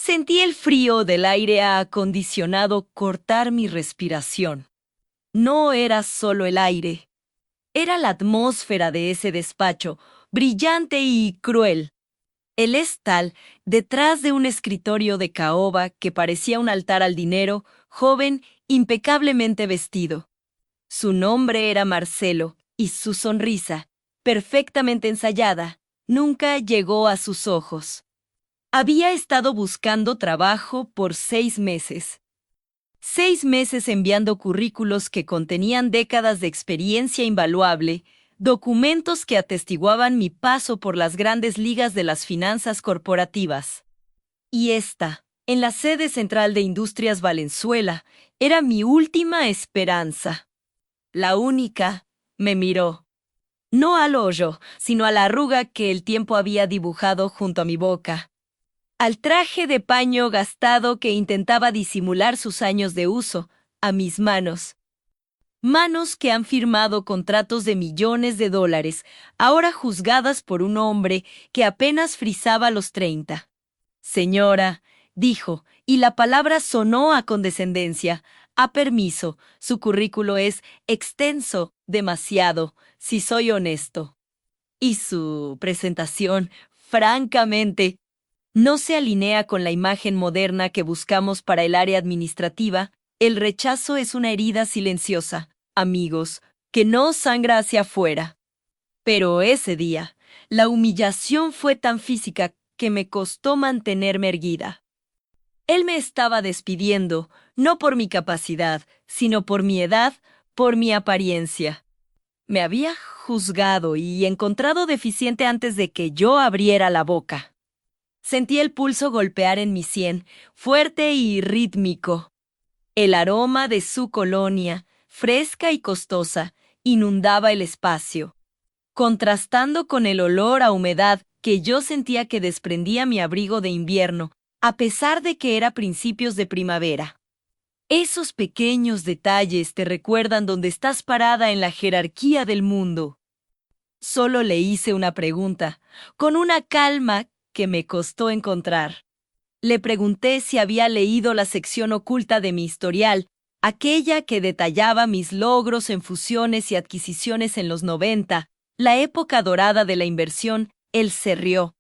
Sentí el frío del aire acondicionado cortar mi respiración. No era solo el aire, era la atmósfera de ese despacho, brillante y cruel. Él es tal, detrás de un escritorio de caoba que parecía un altar al dinero, joven, impecablemente vestido. Su nombre era Marcelo, y su sonrisa, perfectamente ensayada, nunca llegó a sus ojos. Había estado buscando trabajo por 6 meses. 6 meses enviando currículos que contenían décadas de experiencia invaluable, documentos que atestiguaban mi paso por las grandes ligas de las finanzas corporativas. Y esta, en la sede central de Industrias Valenzuela, era mi última esperanza. La única, me miró. No al hoyo, sino a la arruga que el tiempo había dibujado junto a mi boca. Al traje de paño gastado que intentaba disimular sus años de uso, a mis manos. Manos que han firmado contratos de millones de dólares, ahora juzgadas por un hombre que apenas frisaba los 30. Señora, dijo, y la palabra sonó a condescendencia. A permiso, su currículo es extenso, demasiado, si soy honesto. Y su presentación, francamente, no se alinea con la imagen moderna que buscamos para el área administrativa. El rechazo es una herida silenciosa, amigos, que no sangra hacia afuera. Pero ese día, la humillación fue tan física que me costó mantenerme erguida. Él me estaba despidiendo, no por mi capacidad, sino por mi edad, por mi apariencia. Me había juzgado y encontrado deficiente antes de que yo abriera la boca. Sentí el pulso golpear en mi sien, fuerte y rítmico. El aroma de su colonia, fresca y costosa, inundaba el espacio, contrastando con el olor a humedad que yo sentía que desprendía mi abrigo de invierno, a pesar de que era principios de primavera. Esos pequeños detalles te recuerdan dónde estás parada en la jerarquía del mundo. Solo le hice una pregunta, con una calma que me costó encontrar. Le pregunté si había leído la sección oculta de mi historial, aquella que detallaba mis logros en fusiones y adquisiciones en los 90, la época dorada de la inversión. Él se rió.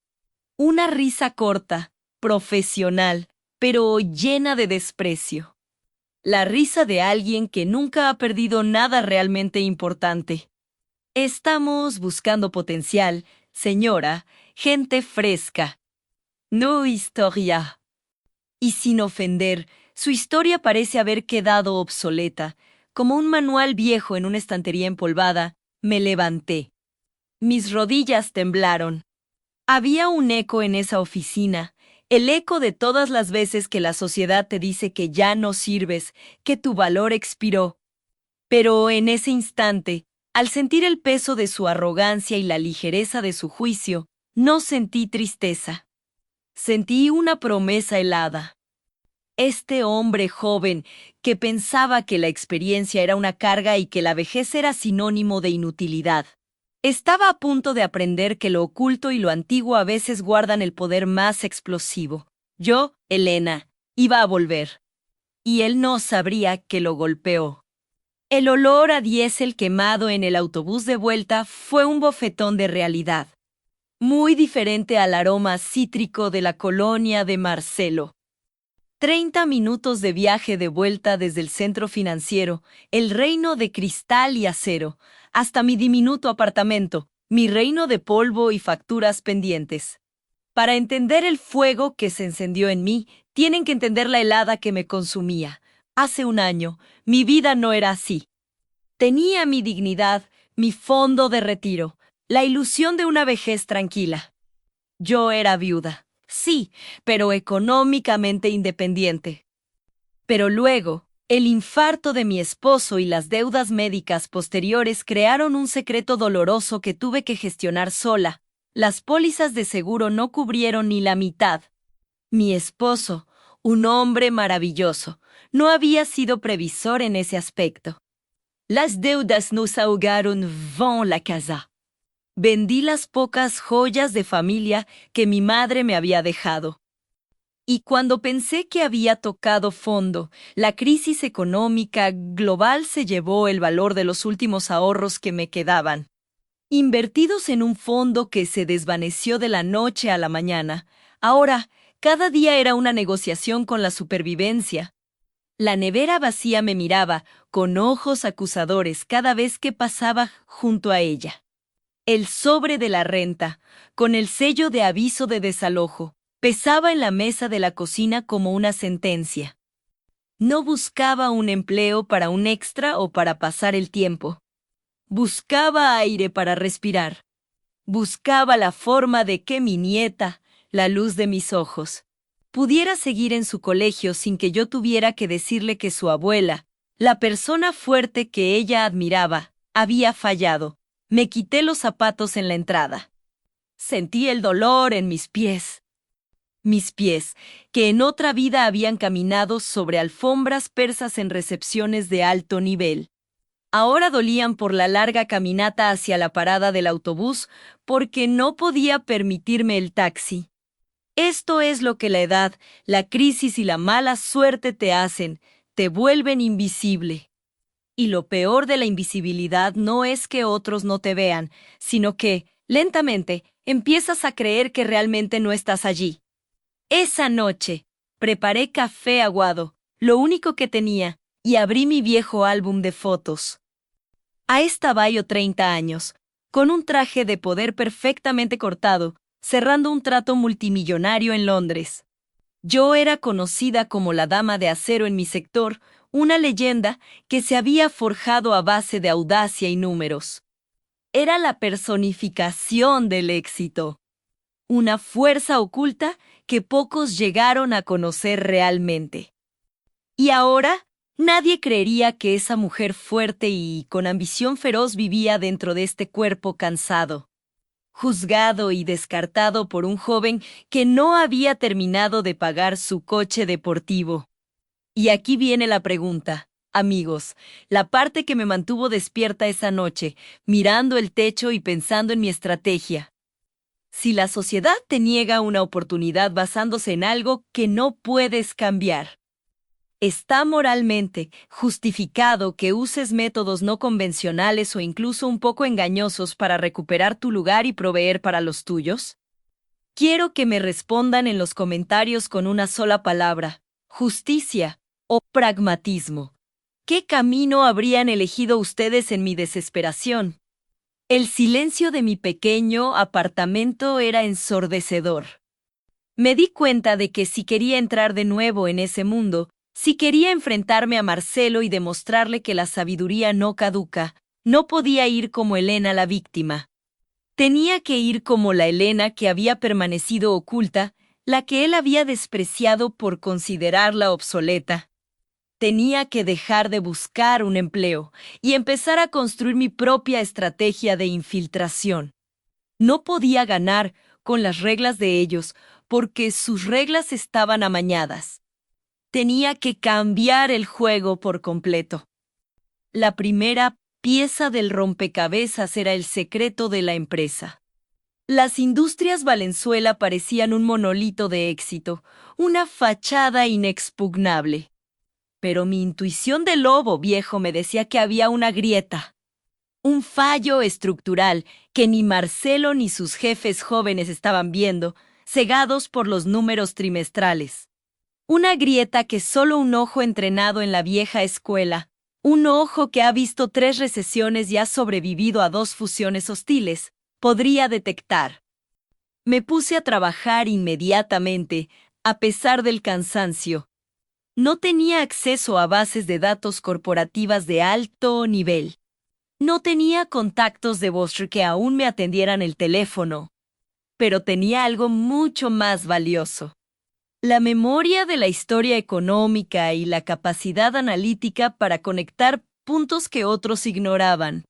Una risa corta, profesional, pero llena de desprecio. La risa de alguien que nunca ha perdido nada realmente importante. Estamos buscando potencial, señora, gente fresca. No historia. Y sin ofender, su historia parece haber quedado obsoleta. Como un manual viejo en una estantería empolvada, me levanté. Mis rodillas temblaron. Había un eco en esa oficina, el eco de todas las veces que la sociedad te dice que ya no sirves, que tu valor expiró. Pero en ese instante, al sentir el peso de su arrogancia y la ligereza de su juicio, no sentí tristeza. Sentí una promesa helada. Este hombre joven, que pensaba que la experiencia era una carga y que la vejez era sinónimo de inutilidad, estaba a punto de aprender que lo oculto y lo antiguo a veces guardan el poder más explosivo. Yo, Elena, iba a volver. Y él no sabría que lo golpeó. El olor a diésel quemado en el autobús de vuelta fue un bofetón de realidad, muy diferente al aroma cítrico de la colonia de Marcelo. 30 minutos de viaje de vuelta desde el centro financiero, el reino de cristal y acero, hasta mi diminuto apartamento, mi reino de polvo y facturas pendientes. Para entender el fuego que se encendió en mí, tienen que entender la helada que me consumía. Hace un año, mi vida no era así. Tenía mi dignidad, mi fondo de retiro, la ilusión de una vejez tranquila. Yo era viuda, sí, pero económicamente independiente. Pero luego, el infarto de mi esposo y las deudas médicas posteriores crearon un secreto doloroso que tuve que gestionar sola. Las pólizas de seguro no cubrieron ni la mitad. Mi esposo, un hombre maravilloso, no había sido previsor en ese aspecto. Las deudas nos ahogaron en la casa. Vendí las pocas joyas de familia que mi madre me había dejado. Y cuando pensé que había tocado fondo, la crisis económica global se llevó el valor de los últimos ahorros que me quedaban, invertidos en un fondo que se desvaneció de la noche a la mañana. Ahora, cada día era una negociación con la supervivencia. La nevera vacía me miraba, con ojos acusadores, cada vez que pasaba junto a ella. El sobre de la renta, con el sello de aviso de desalojo, pesaba en la mesa de la cocina como una sentencia. No buscaba un empleo para un extra o para pasar el tiempo. Buscaba aire para respirar. Buscaba la forma de que mi nieta, la luz de mis ojos, pudiera seguir en su colegio sin que yo tuviera que decirle que su abuela, la persona fuerte que ella admiraba, había fallado. Me quité los zapatos en la entrada. Sentí el dolor en mis pies. Mis pies, que en otra vida habían caminado sobre alfombras persas en recepciones de alto nivel. Ahora dolían por la larga caminata hacia la parada del autobús porque no podía permitirme el taxi. Esto es lo que la edad, la crisis y la mala suerte te hacen, te vuelven invisible. Y lo peor de la invisibilidad no es que otros no te vean, sino que, lentamente, empiezas a creer que realmente no estás allí. Esa noche, preparé café aguado, lo único que tenía, y abrí mi viejo álbum de fotos. A estaba yo 30 años, con un traje de poder perfectamente cortado, cerrando un trato multimillonario en Londres. Yo era conocida como la dama de acero en mi sector, una leyenda que se había forjado a base de audacia y números. Era la personificación del éxito, una fuerza oculta que pocos llegaron a conocer realmente. Y ahora, nadie creería que esa mujer fuerte y con ambición feroz vivía dentro de este cuerpo cansado, juzgado y descartado por un joven que no había terminado de pagar su coche deportivo. Y aquí viene la pregunta, amigos, la parte que me mantuvo despierta esa noche, mirando el techo y pensando en mi estrategia. Si la sociedad te niega una oportunidad basándose en algo que no puedes cambiar, ¿está moralmente justificado que uses métodos no convencionales o incluso un poco engañosos para recuperar tu lugar y proveer para los tuyos? Quiero que me respondan en los comentarios con una sola palabra: justicia o pragmatismo. ¿Qué camino habrían elegido ustedes en mi desesperación? El silencio de mi pequeño apartamento era ensordecedor. Me di cuenta de que si quería entrar de nuevo en ese mundo, si quería enfrentarme a Marcelo y demostrarle que la sabiduría no caduca, no podía ir como Elena la víctima. Tenía que ir como la Elena que había permanecido oculta, la que él había despreciado por considerarla obsoleta. Tenía que dejar de buscar un empleo y empezar a construir mi propia estrategia de infiltración. No podía ganar con las reglas de ellos porque sus reglas estaban amañadas. Tenía que cambiar el juego por completo. La primera pieza del rompecabezas era el secreto de la empresa. Las industrias Valenzuela parecían un monolito de éxito, una fachada inexpugnable. Pero mi intuición de lobo viejo me decía que había una grieta, un fallo estructural que ni Marcelo ni sus jefes jóvenes estaban viendo, cegados por los números trimestrales. Una grieta que solo un ojo entrenado en la vieja escuela, un ojo que ha visto 3 recesiones y ha sobrevivido a 2 fusiones hostiles, podría detectar. Me puse a trabajar inmediatamente, a pesar del cansancio. No tenía acceso a bases de datos corporativas de alto nivel. No tenía contactos de Boston que aún me atendieran el teléfono. Pero tenía algo mucho más valioso: la memoria de la historia económica y la capacidad analítica para conectar puntos que otros ignoraban.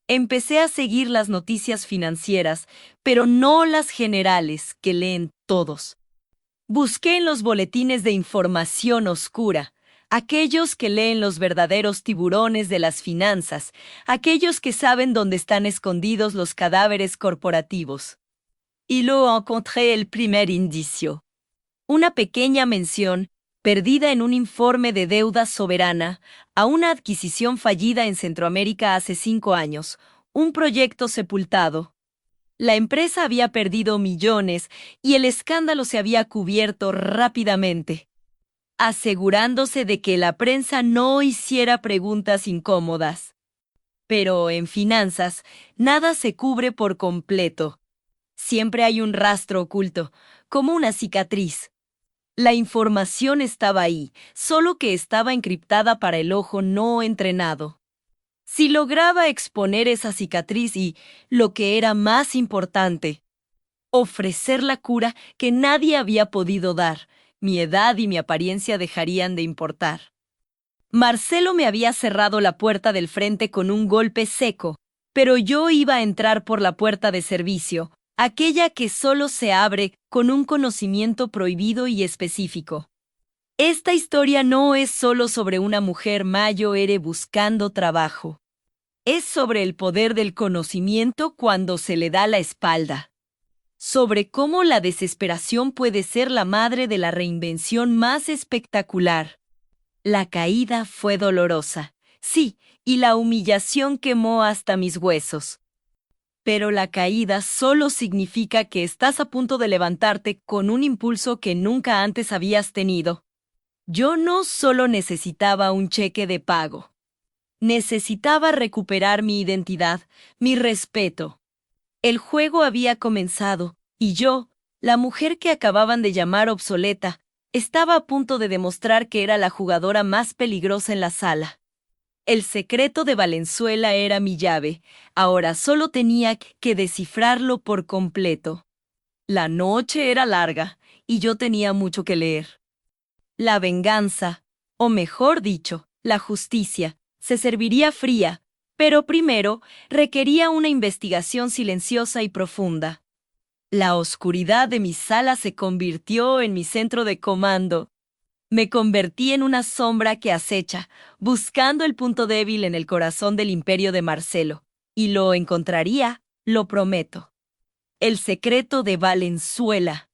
Empecé a seguir las noticias financieras, pero no las generales que leen todos. Busqué en los boletines de información oscura, aquellos que leen los verdaderos tiburones de las finanzas, aquellos que saben dónde están escondidos los cadáveres corporativos. Y lo encontré el primer indicio. Una pequeña mención, perdida en un informe de deuda soberana, a una adquisición fallida en Centroamérica hace 5 años, un proyecto sepultado. La empresa había perdido millones y el escándalo se había cubierto rápidamente, asegurándose de que la prensa no hiciera preguntas incómodas. Pero en finanzas, nada se cubre por completo. Siempre hay un rastro oculto, como una cicatriz. La información estaba ahí, solo que estaba encriptada para el ojo no entrenado. Si lograba exponer esa cicatriz y, lo que era más importante, ofrecer la cura que nadie había podido dar, mi edad y mi apariencia dejarían de importar. Marcelo me había cerrado la puerta del frente con un golpe seco, pero yo iba a entrar por la puerta de servicio, aquella que solo se abre con un conocimiento prohibido y específico. Esta historia no es solo sobre una mujer mayor buscando trabajo. Es sobre el poder del conocimiento cuando se le da la espalda. Sobre cómo la desesperación puede ser la madre de la reinvención más espectacular. La caída fue dolorosa, sí, y la humillación quemó hasta mis huesos. Pero la caída solo significa que estás a punto de levantarte con un impulso que nunca antes habías tenido. Yo no solo necesitaba un cheque de pago. Necesitaba recuperar mi identidad, mi respeto. El juego había comenzado, y yo, la mujer que acababan de llamar obsoleta, estaba a punto de demostrar que era la jugadora más peligrosa en la sala. El secreto de Valenzuela era mi llave, ahora solo tenía que descifrarlo por completo. La noche era larga, y yo tenía mucho que leer. La venganza, o mejor dicho, la justicia, se serviría fría, pero primero requería una investigación silenciosa y profunda. La oscuridad de mi sala se convirtió en mi centro de comando. Me convertí en una sombra que acecha, buscando el punto débil en el corazón del imperio de Marcelo. Y lo encontraría, lo prometo. El secreto de Valenzuela.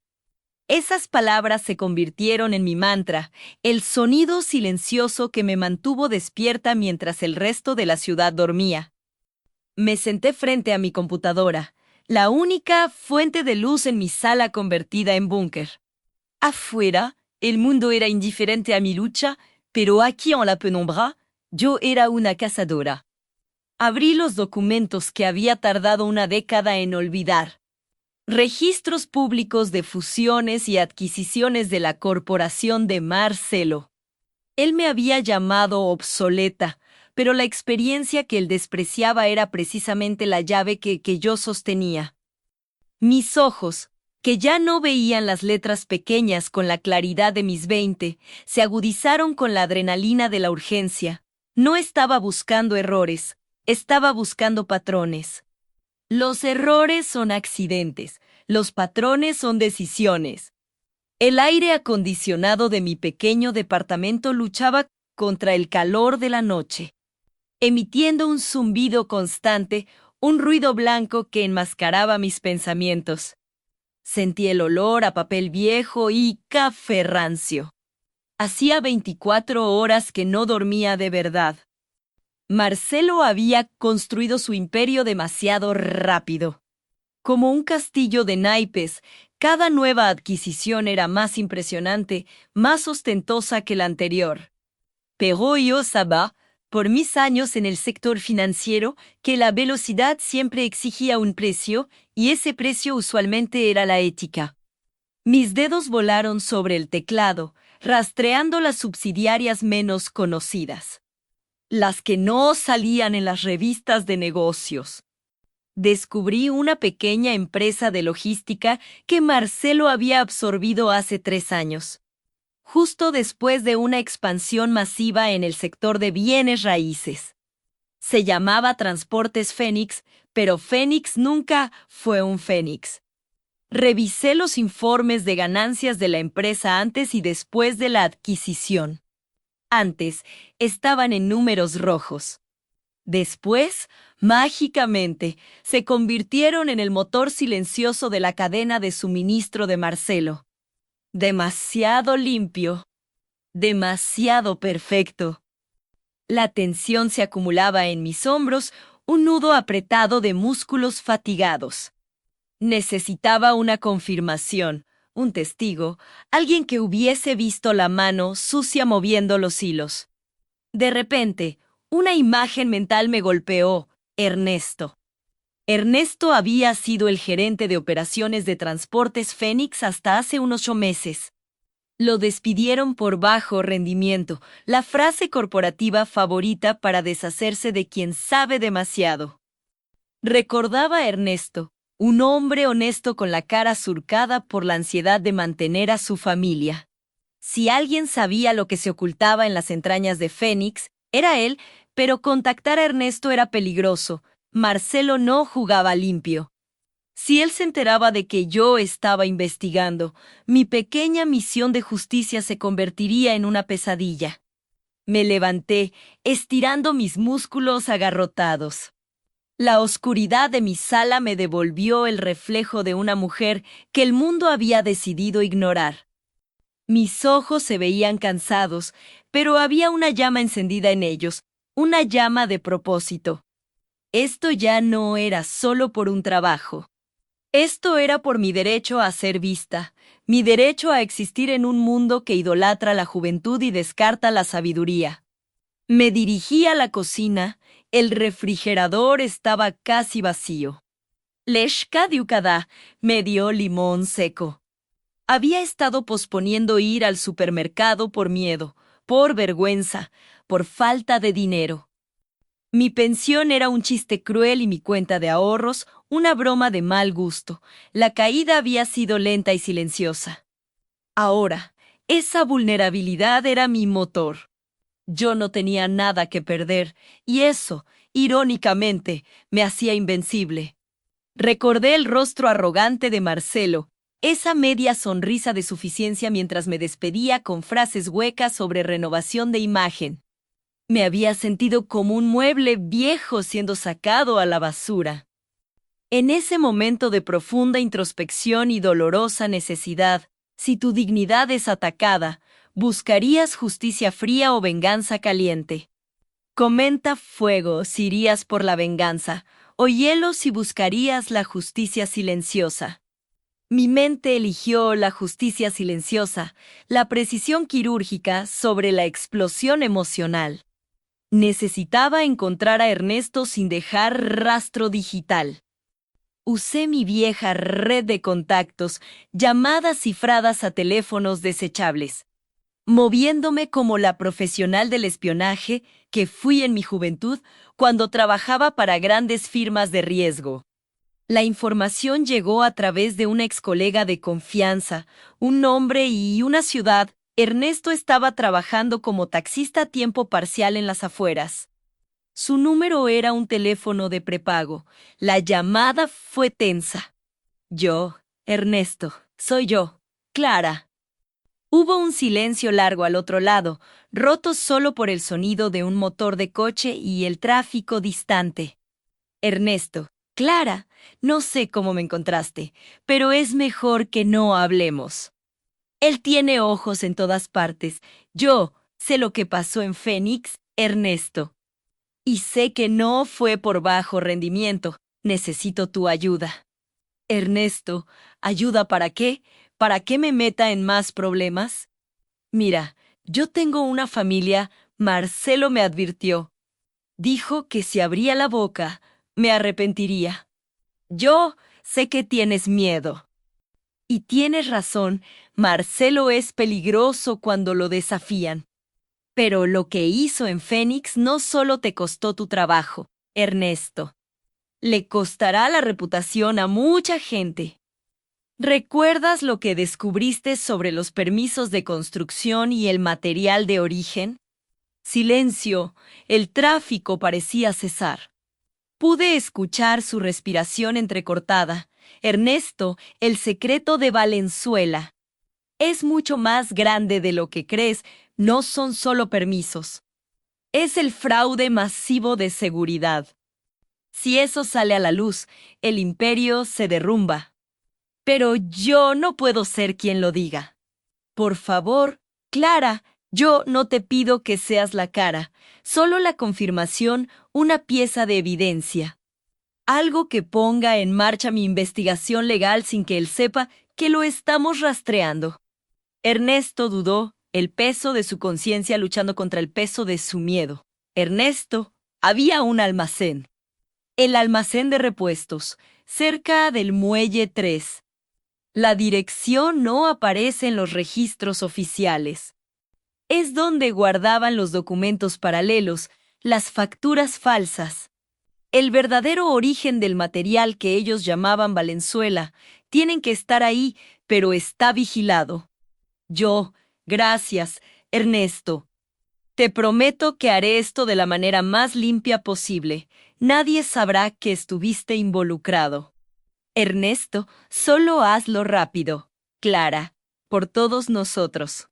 Esas palabras se convirtieron en mi mantra, el sonido silencioso que me mantuvo despierta mientras el resto de la ciudad dormía. Me senté frente a mi computadora, la única fuente de luz en mi sala convertida en búnker. Afuera, el mundo era indiferente a mi lucha, pero aquí en la penumbra, yo era una cazadora. Abrí los documentos que había tardado una década en olvidar. Registros públicos de fusiones y adquisiciones de la corporación de Marcelo. Él me había llamado obsoleta, pero la experiencia que él despreciaba era precisamente la llave que yo sostenía. Mis ojos, que ya no veían las letras pequeñas con la claridad de mis 20, se agudizaron con la adrenalina de la urgencia. No estaba buscando errores, estaba buscando patrones. Los errores son accidentes, los patrones son decisiones. El aire acondicionado de mi pequeño departamento luchaba contra el calor de la noche, emitiendo un zumbido constante, un ruido blanco que enmascaraba mis pensamientos. Sentí el olor a papel viejo y café rancio. Hacía 24 horas que no dormía de verdad. Marcelo había construido su imperio demasiado rápido. Como un castillo de naipes, cada nueva adquisición era más impresionante, más ostentosa que la anterior. Pero yo sabía, por mis años en el sector financiero, que la velocidad siempre exigía un precio, y ese precio usualmente era la ética. Mis dedos volaron sobre el teclado, rastreando las subsidiarias menos conocidas. Las que no salían en las revistas de negocios. Descubrí una pequeña empresa de logística que Marcelo había absorbido hace 3 años, justo después de una expansión masiva en el sector de bienes raíces. Se llamaba Transportes Fénix, pero Fénix nunca fue un Fénix. Revisé los informes de ganancias de la empresa antes y después de la adquisición. Antes estaban en números rojos. Después, mágicamente, se convirtieron en el motor silencioso de la cadena de suministro de Marcelo. Demasiado limpio, demasiado perfecto. La tensión se acumulaba en mis hombros, un nudo apretado de músculos fatigados. Necesitaba una confirmación, un testigo, alguien que hubiese visto la mano sucia moviendo los hilos. De repente, una imagen mental me golpeó: Ernesto. Ernesto había sido el gerente de operaciones de Transportes Fénix hasta hace unos 8 meses. Lo despidieron por bajo rendimiento, la frase corporativa favorita para deshacerse de quien sabe demasiado. Recordaba a Ernesto, un hombre honesto con la cara surcada por la ansiedad de mantener a su familia. Si alguien sabía lo que se ocultaba en las entrañas de Fénix, era él, pero contactar a Ernesto era peligroso. Marcelo no jugaba limpio. Si él se enteraba de que yo estaba investigando, mi pequeña misión de justicia se convertiría en una pesadilla. Me levanté, estirando mis músculos agarrotados. La oscuridad de mi sala me devolvió el reflejo de una mujer que el mundo había decidido ignorar. Mis ojos se veían cansados, pero había una llama encendida en ellos, una llama de propósito. Esto ya no era solo por un trabajo. Esto era por mi derecho a ser vista, mi derecho a existir en un mundo que idolatra la juventud y descarta la sabiduría. Me dirigí a la cocina, el refrigerador estaba casi vacío. Leshka diukada, me dio limón seco. Había estado posponiendo ir al supermercado por miedo, por vergüenza, por falta de dinero. Mi pensión era un chiste cruel y mi cuenta de ahorros una broma de mal gusto. La caída había sido lenta y silenciosa. Ahora, esa vulnerabilidad era mi motor. Yo no tenía nada que perder, y eso, irónicamente, me hacía invencible. Recordé el rostro arrogante de Marcelo, esa media sonrisa de suficiencia mientras me despedía con frases huecas sobre renovación de imagen. Me había sentido como un mueble viejo siendo sacado a la basura. En ese momento de profunda introspección y dolorosa necesidad, si tu dignidad es atacada, ¿buscarías justicia fría o venganza caliente? Comenta fuego si irías por la venganza, o hielo si buscarías la justicia silenciosa. Mi mente eligió la justicia silenciosa, la precisión quirúrgica sobre la explosión emocional. Necesitaba encontrar a Ernesto sin dejar rastro digital. Usé mi vieja red de contactos, llamadas cifradas a teléfonos desechables, moviéndome como la profesional del espionaje que fui en mi juventud cuando trabajaba para grandes firmas de riesgo. La información llegó a través de una ex colega de confianza, un nombre y una ciudad. Ernesto estaba trabajando como taxista a tiempo parcial en las afueras. Su número era un teléfono de prepago. La llamada fue tensa. Ernesto, soy yo, Clara. Hubo un silencio largo al otro lado, roto solo por el sonido de un motor de coche y el tráfico distante. Ernesto, Clara, no sé cómo me encontraste, pero es mejor que no hablemos. Él tiene ojos en todas partes. Yo sé lo que pasó en Fénix, Ernesto. Y sé que no fue por bajo rendimiento. Necesito tu ayuda. Ernesto, ¿ayuda para qué? ¿Para qué me meta en más problemas? Mira, yo tengo una familia. Marcelo me advirtió. Dijo que si abría la boca, me arrepentiría. Yo sé que tienes miedo. Y tienes razón, Marcelo es peligroso cuando lo desafían. Pero lo que hizo en Fénix no solo te costó tu trabajo, Ernesto. Le costará la reputación a mucha gente. ¿Recuerdas lo que descubriste sobre los permisos de construcción y el material de origen? Silencio, el tráfico parecía cesar. Pude escuchar su respiración entrecortada. Ernesto, el secreto de Valenzuela. Es mucho más grande de lo que crees, no son solo permisos. Es el fraude masivo de seguridad. Si eso sale a la luz, el imperio se derrumba. Pero yo no puedo ser quien lo diga. Por favor, Clara, yo no te pido que seas la cara, solo la confirmación, una pieza de evidencia. Algo que ponga en marcha mi investigación legal sin que él sepa que lo estamos rastreando. Ernesto dudó, el peso de su conciencia luchando contra el peso de su miedo. Ernesto, había un almacén. El almacén de repuestos, cerca del Muelle 3. La dirección no aparece en los registros oficiales. Es donde guardaban los documentos paralelos, las facturas falsas. El verdadero origen del material que ellos llamaban Valenzuela tienen que estar ahí, pero está vigilado. Gracias, Ernesto. Te prometo que haré esto de la manera más limpia posible. Nadie sabrá que estuviste involucrado. Ernesto, solo hazlo rápido. Clara, por todos nosotros.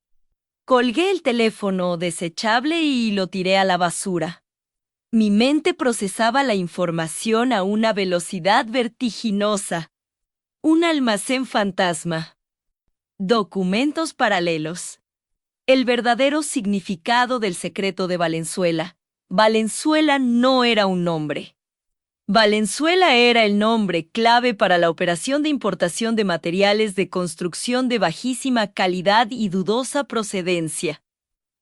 Colgué el teléfono desechable y lo tiré a la basura. Mi mente procesaba la información a una velocidad vertiginosa. Un almacén fantasma. Documentos paralelos. El verdadero significado del secreto de Valenzuela. Valenzuela no era un nombre. Valenzuela era el nombre clave para la operación de importación de materiales de construcción de bajísima calidad y dudosa procedencia.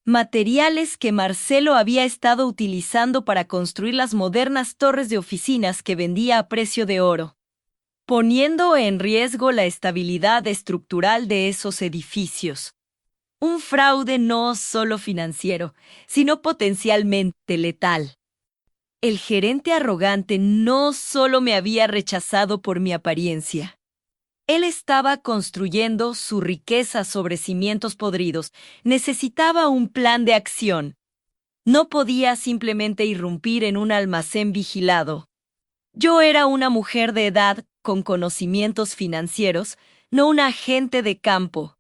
Materiales que Marcelo había estado utilizando para construir las modernas torres de oficinas que vendía a precio de oro, poniendo en riesgo la estabilidad estructural de esos edificios. Un fraude no solo financiero, sino potencialmente letal. El gerente arrogante no solo me había rechazado por mi apariencia. Él estaba construyendo su riqueza sobre cimientos podridos. Necesitaba un plan de acción. No podía simplemente irrumpir en un almacén vigilado. Yo era una mujer de edad con conocimientos financieros, no una agente de campo.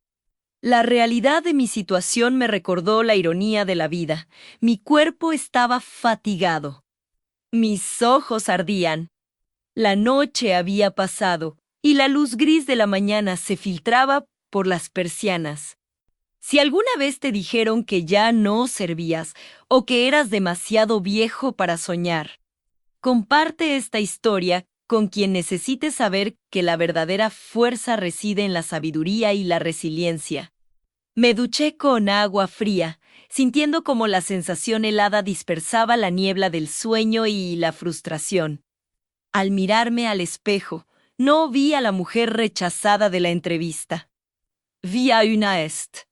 La realidad de mi situación me recordó la ironía de la vida. Mi cuerpo estaba fatigado. Mis ojos ardían. La noche había pasado y la luz gris de la mañana se filtraba por las persianas. Si alguna vez te dijeron que ya no servías o que eras demasiado viejo para soñar, comparte esta historia con quien necesite saber que la verdadera fuerza reside en la sabiduría y la resiliencia. Me duché con agua fría, sintiendo como la sensación helada dispersaba la niebla del sueño y la frustración. Al mirarme al espejo, no vi a la mujer rechazada de la entrevista. Vi a una est.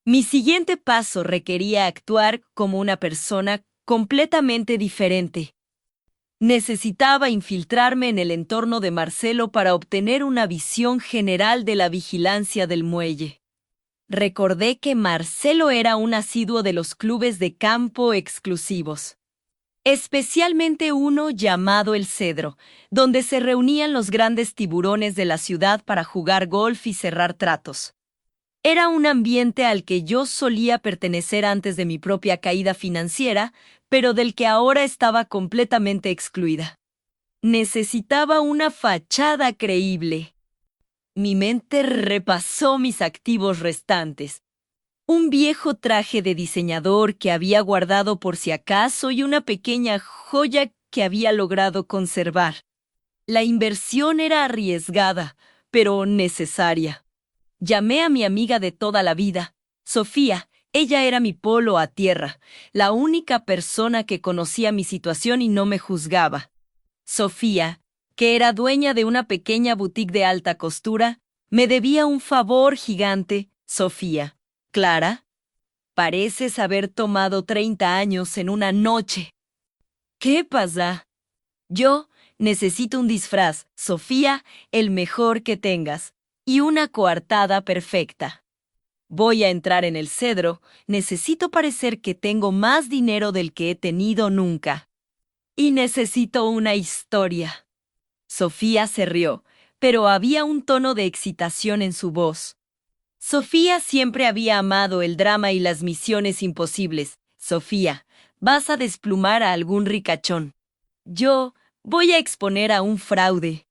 Mi siguiente paso requería actuar como una persona completamente diferente. Necesitaba infiltrarme en el entorno de Marcelo para obtener una visión general de la vigilancia del muelle. Recordé que Marcelo era un asiduo de los clubes de campo exclusivos, especialmente uno llamado El Cedro, donde se reunían los grandes tiburones de la ciudad para jugar golf y cerrar tratos. Era un ambiente al que yo solía pertenecer antes de mi propia caída financiera, pero del que ahora estaba completamente excluida. Necesitaba una fachada creíble. Mi mente repasó mis activos restantes. Un viejo traje de diseñador que había guardado por si acaso y una pequeña joya que había logrado conservar. La inversión era arriesgada, pero necesaria. Llamé a mi amiga de toda la vida, Sofía. Ella era mi polo a tierra, la única persona que conocía mi situación y no me juzgaba. Sofía, que era dueña de una pequeña boutique de alta costura, me debía un favor gigante. Sofía, Clara, pareces haber tomado 30 años en una noche. ¿Qué pasa? Yo necesito un disfraz, Sofía, el mejor que tengas, y una coartada perfecta. Voy a entrar en El Cedro, necesito parecer que tengo más dinero del que he tenido nunca. Y necesito una historia. Sofía se rió, pero había un tono de excitación en su voz. Sofía siempre había amado el drama y las misiones imposibles. Sofía, vas a desplumar a algún ricachón. Yo voy a exponer a un fraude.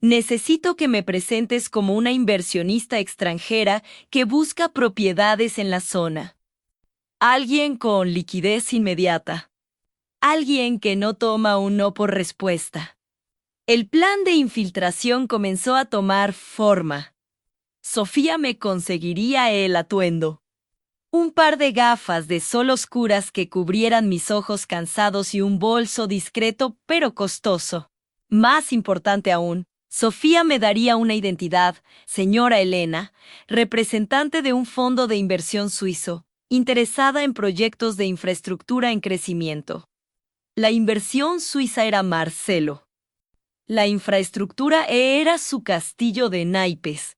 Necesito que me presentes como una inversionista extranjera que busca propiedades en la zona. Alguien con liquidez inmediata. Alguien que no toma un no por respuesta. El plan de infiltración comenzó a tomar forma. Sofía me conseguiría el atuendo. Un par de gafas de sol oscuras que cubrieran mis ojos cansados y un bolso discreto pero costoso. Más importante aún, Sofía me daría una identidad, señora Elena, representante de un fondo de inversión suizo, interesada en proyectos de infraestructura en crecimiento. La inversión suiza era Marcelo. La infraestructura era su castillo de naipes.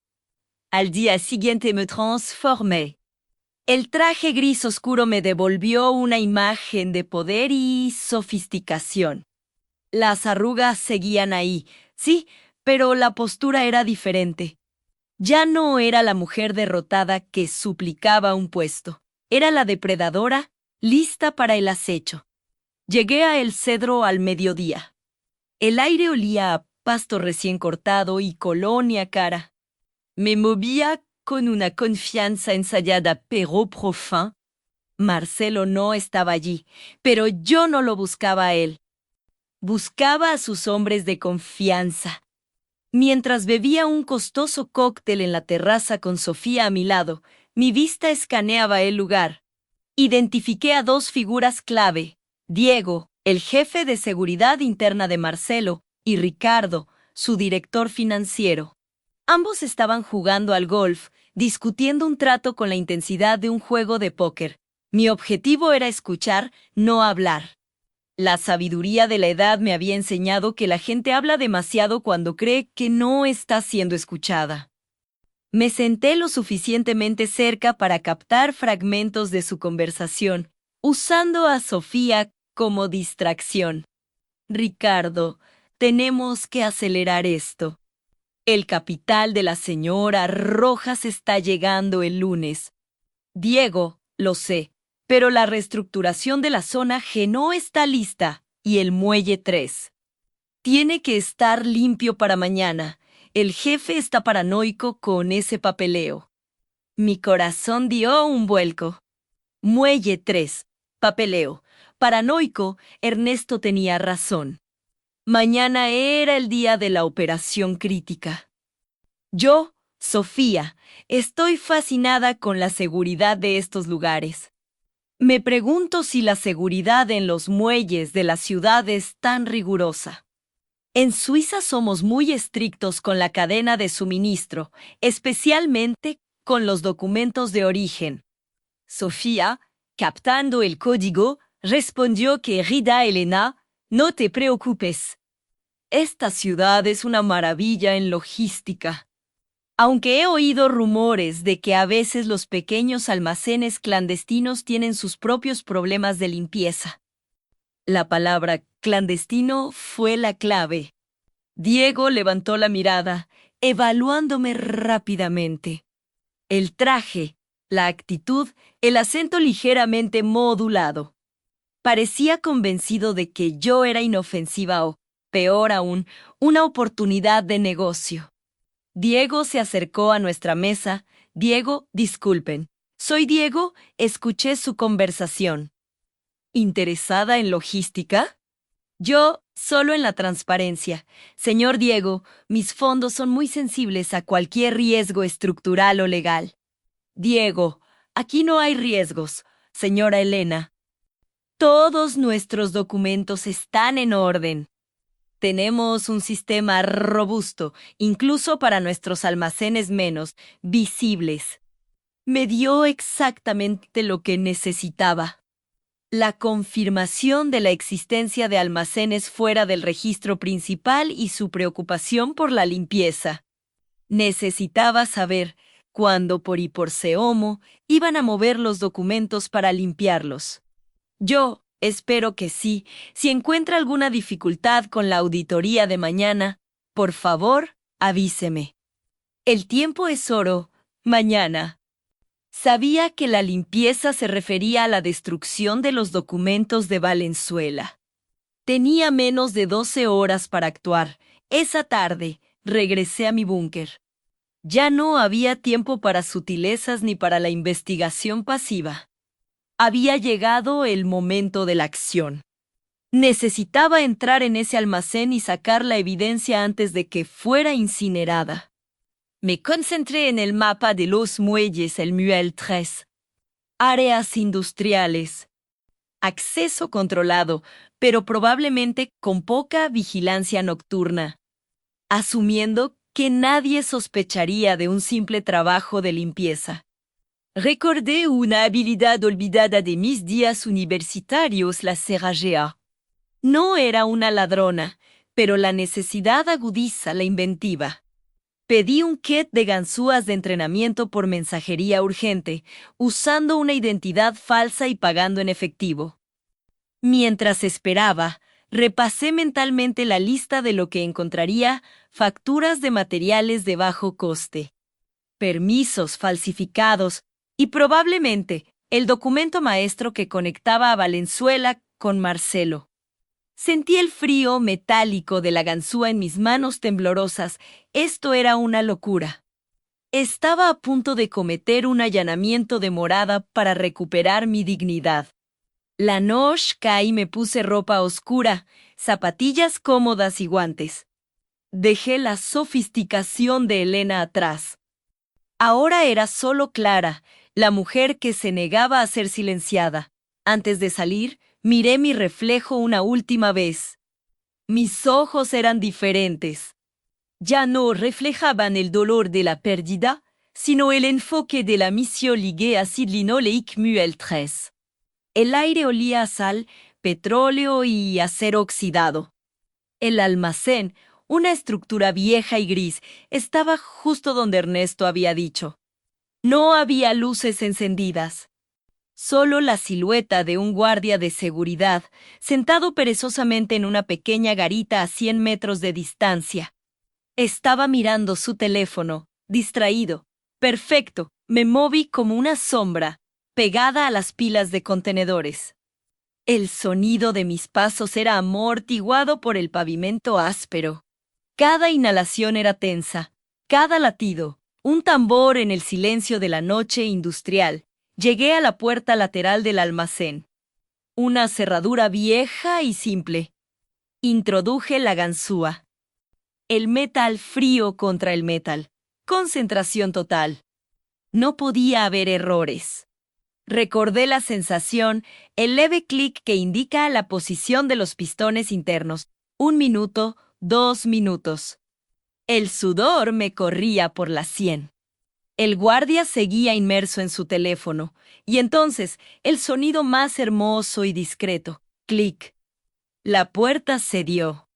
Al día siguiente me transformé. El traje gris oscuro me devolvió una imagen de poder y sofisticación. Las arrugas seguían ahí, sí, pero la postura era diferente. Ya no era la mujer derrotada que suplicaba un puesto. Era la depredadora, lista para el acecho. Llegué a El Cedro al mediodía. El aire olía a pasto recién cortado y colonia cara. Me movía con una confianza ensayada pero profunda. Marcelo no estaba allí, pero yo no lo buscaba a él. Buscaba a sus hombres de confianza. Mientras bebía un costoso cóctel en la terraza con Sofía a mi lado, mi vista escaneaba el lugar. Identifiqué a dos figuras clave: Diego, el jefe de seguridad interna de Marcelo, y Ricardo, su director financiero. Ambos estaban jugando al golf, discutiendo un trato con la intensidad de un juego de póker. Mi objetivo era escuchar, no hablar. La sabiduría de la edad me había enseñado que la gente habla demasiado cuando cree que no está siendo escuchada. Me senté lo suficientemente cerca para captar fragmentos de su conversación, usando a Sofía como distracción. Ricardo, tenemos que acelerar esto. El capital de la señora Rojas está llegando el lunes. Diego, lo sé, pero la reestructuración de la zona G no está lista y el muelle 3. Tiene que estar limpio para mañana. El jefe está paranoico con ese papeleo. Mi corazón dio un vuelco. Muelle 3. Papeleo. Paranoico, Ernesto tenía razón. Mañana era el día de la operación crítica. Yo, Sofía, estoy fascinada con la seguridad de estos lugares. Me pregunto si la seguridad en los muelles de la ciudad es tan rigurosa. En Suiza somos muy estrictos con la cadena de suministro, especialmente con los documentos de origen. Sofía, captando el código, respondió que Rida Elena, no te preocupes. Esta ciudad es una maravilla en logística. Aunque he oído rumores de que a veces los pequeños almacenes clandestinos tienen sus propios problemas de limpieza. La palabra clandestino fue la clave. Diego levantó la mirada, evaluándome rápidamente. El traje, la actitud, el acento ligeramente modulado. Parecía convencido de que yo era inofensiva o, peor aún, una oportunidad de negocio. Diego se acercó a nuestra mesa. Diego, disculpen. Soy Diego, escuché su conversación. ¿Interesada en logística? Yo, solo en la transparencia. Señor Diego, mis fondos son muy sensibles a cualquier riesgo estructural o legal. Diego, aquí no hay riesgos, señora Elena. Todos nuestros documentos están en orden. Tenemos un sistema robusto, incluso para nuestros almacenes menos visibles. Me dio exactamente lo que necesitaba. La confirmación de la existencia de almacenes fuera del registro principal y su preocupación por la limpieza. Necesitaba saber cuándo por y por Seomo iban a mover los documentos para limpiarlos. Yo espero que sí. Si encuentra alguna dificultad con la auditoría de mañana, por favor, avíseme. El tiempo es oro. Mañana. Sabía que la limpieza se refería a la destrucción de los documentos de Valenzuela. Tenía menos de 12 horas para actuar. Esa tarde, regresé a mi búnker. Ya no había tiempo para sutilezas ni para la investigación pasiva. Había llegado el momento de la acción. Necesitaba entrar en ese almacén y sacar la evidencia antes de que fuera incinerada. Me concentré en el mapa de los muelles El Muelle 3. Áreas industriales. Acceso controlado, pero probablemente con poca vigilancia nocturna. Asumiendo que nadie sospecharía de un simple trabajo de limpieza. Recordé una habilidad olvidada de mis días universitarios, la cerrajea. No era una ladrona, pero la necesidad agudiza la inventiva. Pedí un kit de ganzúas de entrenamiento por mensajería urgente, usando una identidad falsa y pagando en efectivo. Mientras esperaba, repasé mentalmente la lista de lo que encontraría: facturas de materiales de bajo coste, permisos falsificados y probablemente el documento maestro que conectaba a Valenzuela con Marcelo. Sentí el frío metálico de la ganzúa en mis manos temblorosas. Esto era una locura. Estaba a punto de cometer un allanamiento de morada para recuperar mi dignidad. La noche caí y me puse ropa oscura, zapatillas cómodas y guantes. Dejé la sofisticación de Elena atrás. Ahora era solo Clara, la mujer que se negaba a ser silenciada. Antes de salir, miré mi reflejo una última vez. Mis ojos eran diferentes. Ya no reflejaban el dolor de la pérdida, sino el enfoque de la misión Ligue Acid Linoleic Muelle 3. El aire olía a sal, petróleo y acero oxidado. El almacén, una estructura vieja y gris, estaba justo donde Ernesto había dicho. No había luces encendidas. Solo la silueta de un guardia de seguridad, sentado perezosamente en una pequeña garita a 100 metros de distancia. Estaba mirando su teléfono, distraído. Perfecto, me moví como una sombra, pegada a las pilas de contenedores. El sonido de mis pasos era amortiguado por el pavimento áspero. Cada inhalación era tensa, cada latido, un tambor en el silencio de la noche industrial. Llegué a la puerta lateral del almacén. Una cerradura vieja y simple. Introduje la ganzúa. El metal frío contra el metal. Concentración total. No podía haber errores. Recordé la sensación, el leve clic que indica la posición de los pistones internos. 1 minuto, 2 minutos. El sudor me corría por la sien. El guardia seguía inmerso en su teléfono, y entonces el sonido más hermoso y discreto. Clic. La puerta cedió.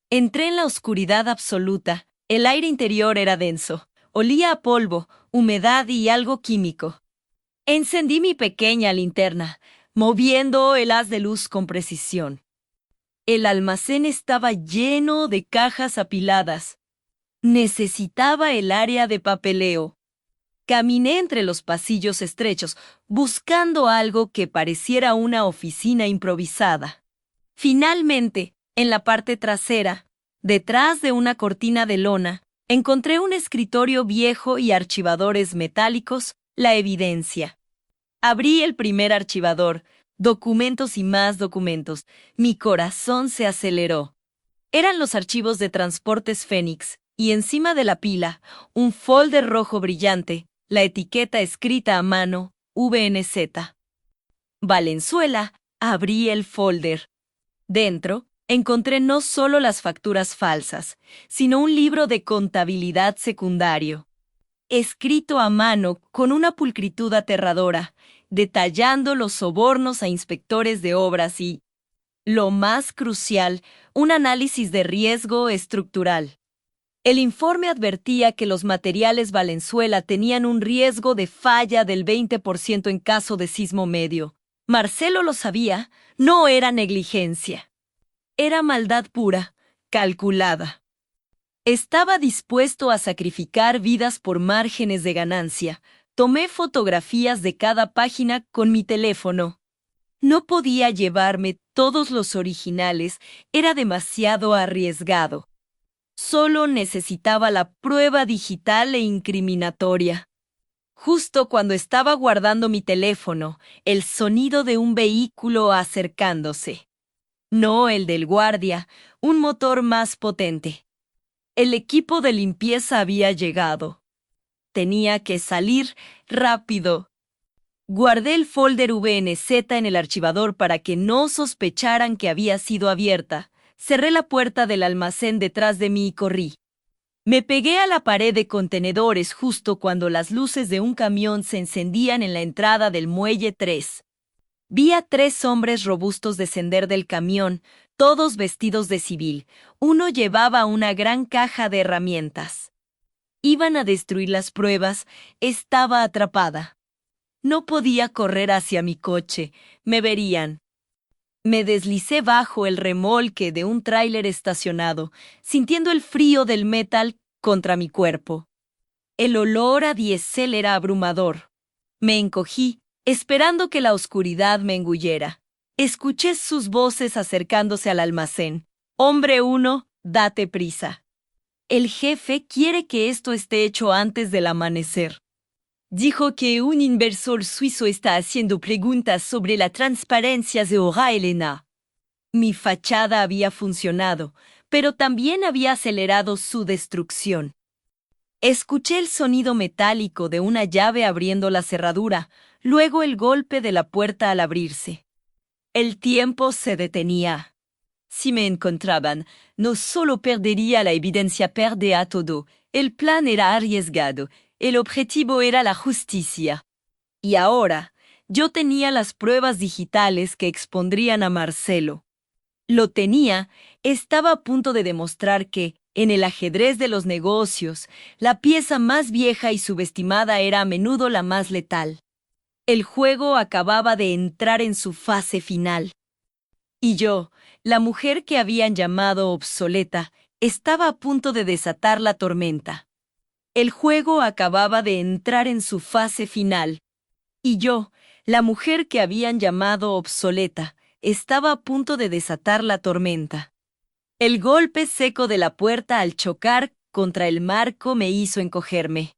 Entré en la oscuridad absoluta. El aire interior era denso. Olía a polvo, humedad y algo químico. Encendí mi pequeña linterna, moviendo el haz de luz con precisión. El almacén estaba lleno de cajas apiladas. Necesitaba el área de papeleo. Caminé entre los pasillos estrechos, buscando algo que pareciera una oficina improvisada. Finalmente, en la parte trasera, detrás de una cortina de lona, encontré un escritorio viejo y archivadores metálicos, la evidencia. Abrí el primer archivador, documentos y más documentos. Mi corazón se aceleró. Eran los archivos de Transportes Fénix, y encima de la pila, un folder rojo brillante, la etiqueta escrita a mano, VNZ. Valenzuela, abrí el folder. Dentro, encontré no solo las facturas falsas, sino un libro de contabilidad secundario, escrito a mano con una pulcritud aterradora, detallando los sobornos a inspectores de obras y, lo más crucial, un análisis de riesgo estructural. El informe advertía que los materiales Valenzuela tenían un riesgo de falla del 20% en caso de sismo medio. Marcelo lo sabía, no era negligencia. Era maldad pura, calculada. Estaba dispuesto a sacrificar vidas por márgenes de ganancia. Tomé fotografías de cada página con mi teléfono. No podía llevarme todos los originales, era demasiado arriesgado. Solo necesitaba la prueba digital e incriminatoria. Justo cuando estaba guardando mi teléfono, el sonido de un vehículo acercándose. No el del guardia, un motor más potente. El equipo de limpieza había llegado. Tenía que salir rápido. Guardé el folder VNZ en el archivador para que no sospecharan que había sido abierta. Cerré la puerta del almacén detrás de mí y corrí. Me pegué a la pared de contenedores justo cuando las luces de un camión se encendían en la entrada del muelle 3. Vi a 3 hombres robustos descender del camión, todos vestidos de civil. Uno llevaba una gran caja de herramientas. Iban a destruir las pruebas. Estaba atrapada. No podía correr hacia mi coche. Me verían. Me deslicé bajo el remolque de un tráiler estacionado, sintiendo el frío del metal contra mi cuerpo. El olor a diésel era abrumador. Me encogí, esperando que la oscuridad me engullera. Escuché sus voces acercándose al almacén. Hombre 1, date prisa. El jefe quiere que esto esté hecho antes del amanecer. Dijo que un inversor suizo está haciendo preguntas sobre la transparencia de Ora Elena. Mi fachada había funcionado, pero también había acelerado su destrucción. Escuché el sonido metálico de una llave abriendo la cerradura, luego el golpe de la puerta al abrirse. El tiempo se detenía. Si me encontraban, no solo perdería la evidencia, perdía todo. El plan era arriesgado. El objetivo era la justicia. Y ahora, yo tenía las pruebas digitales que expondrían a Marcelo. Lo tenía, estaba a punto de demostrar que, en el ajedrez de los negocios, la pieza más vieja y subestimada era a menudo la más letal. El juego acababa de entrar en su fase final. Y yo, la mujer que habían llamado obsoleta, estaba a punto de desatar la tormenta. El juego acababa de entrar en su fase final. Y yo, la mujer que habían llamado obsoleta, estaba a punto de desatar la tormenta. El golpe seco de la puerta al chocar contra el marco me hizo encogerme.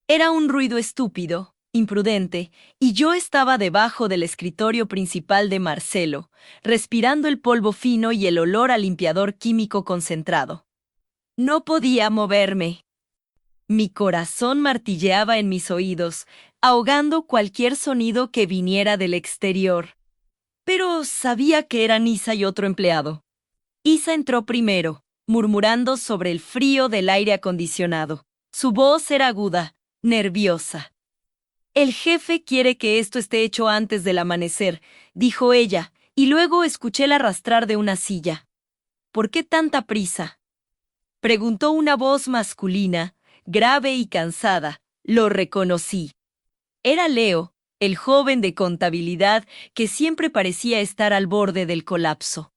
Era un ruido estúpido, imprudente, y yo estaba debajo del escritorio principal de Marcelo, respirando el polvo fino y el olor a limpiador químico concentrado. No podía moverme. Mi corazón martilleaba en mis oídos, ahogando cualquier sonido que viniera del exterior. Pero sabía que eran Isa y otro empleado. Isa entró primero, murmurando sobre el frío del aire acondicionado. Su voz era aguda, nerviosa. El jefe quiere que esto esté hecho antes del amanecer, dijo ella, y luego escuché el arrastrar de una silla. ¿Por qué tanta prisa? Preguntó una voz masculina, grave y cansada. Lo reconocí. Era Leo, el joven de contabilidad que siempre parecía estar al borde del colapso.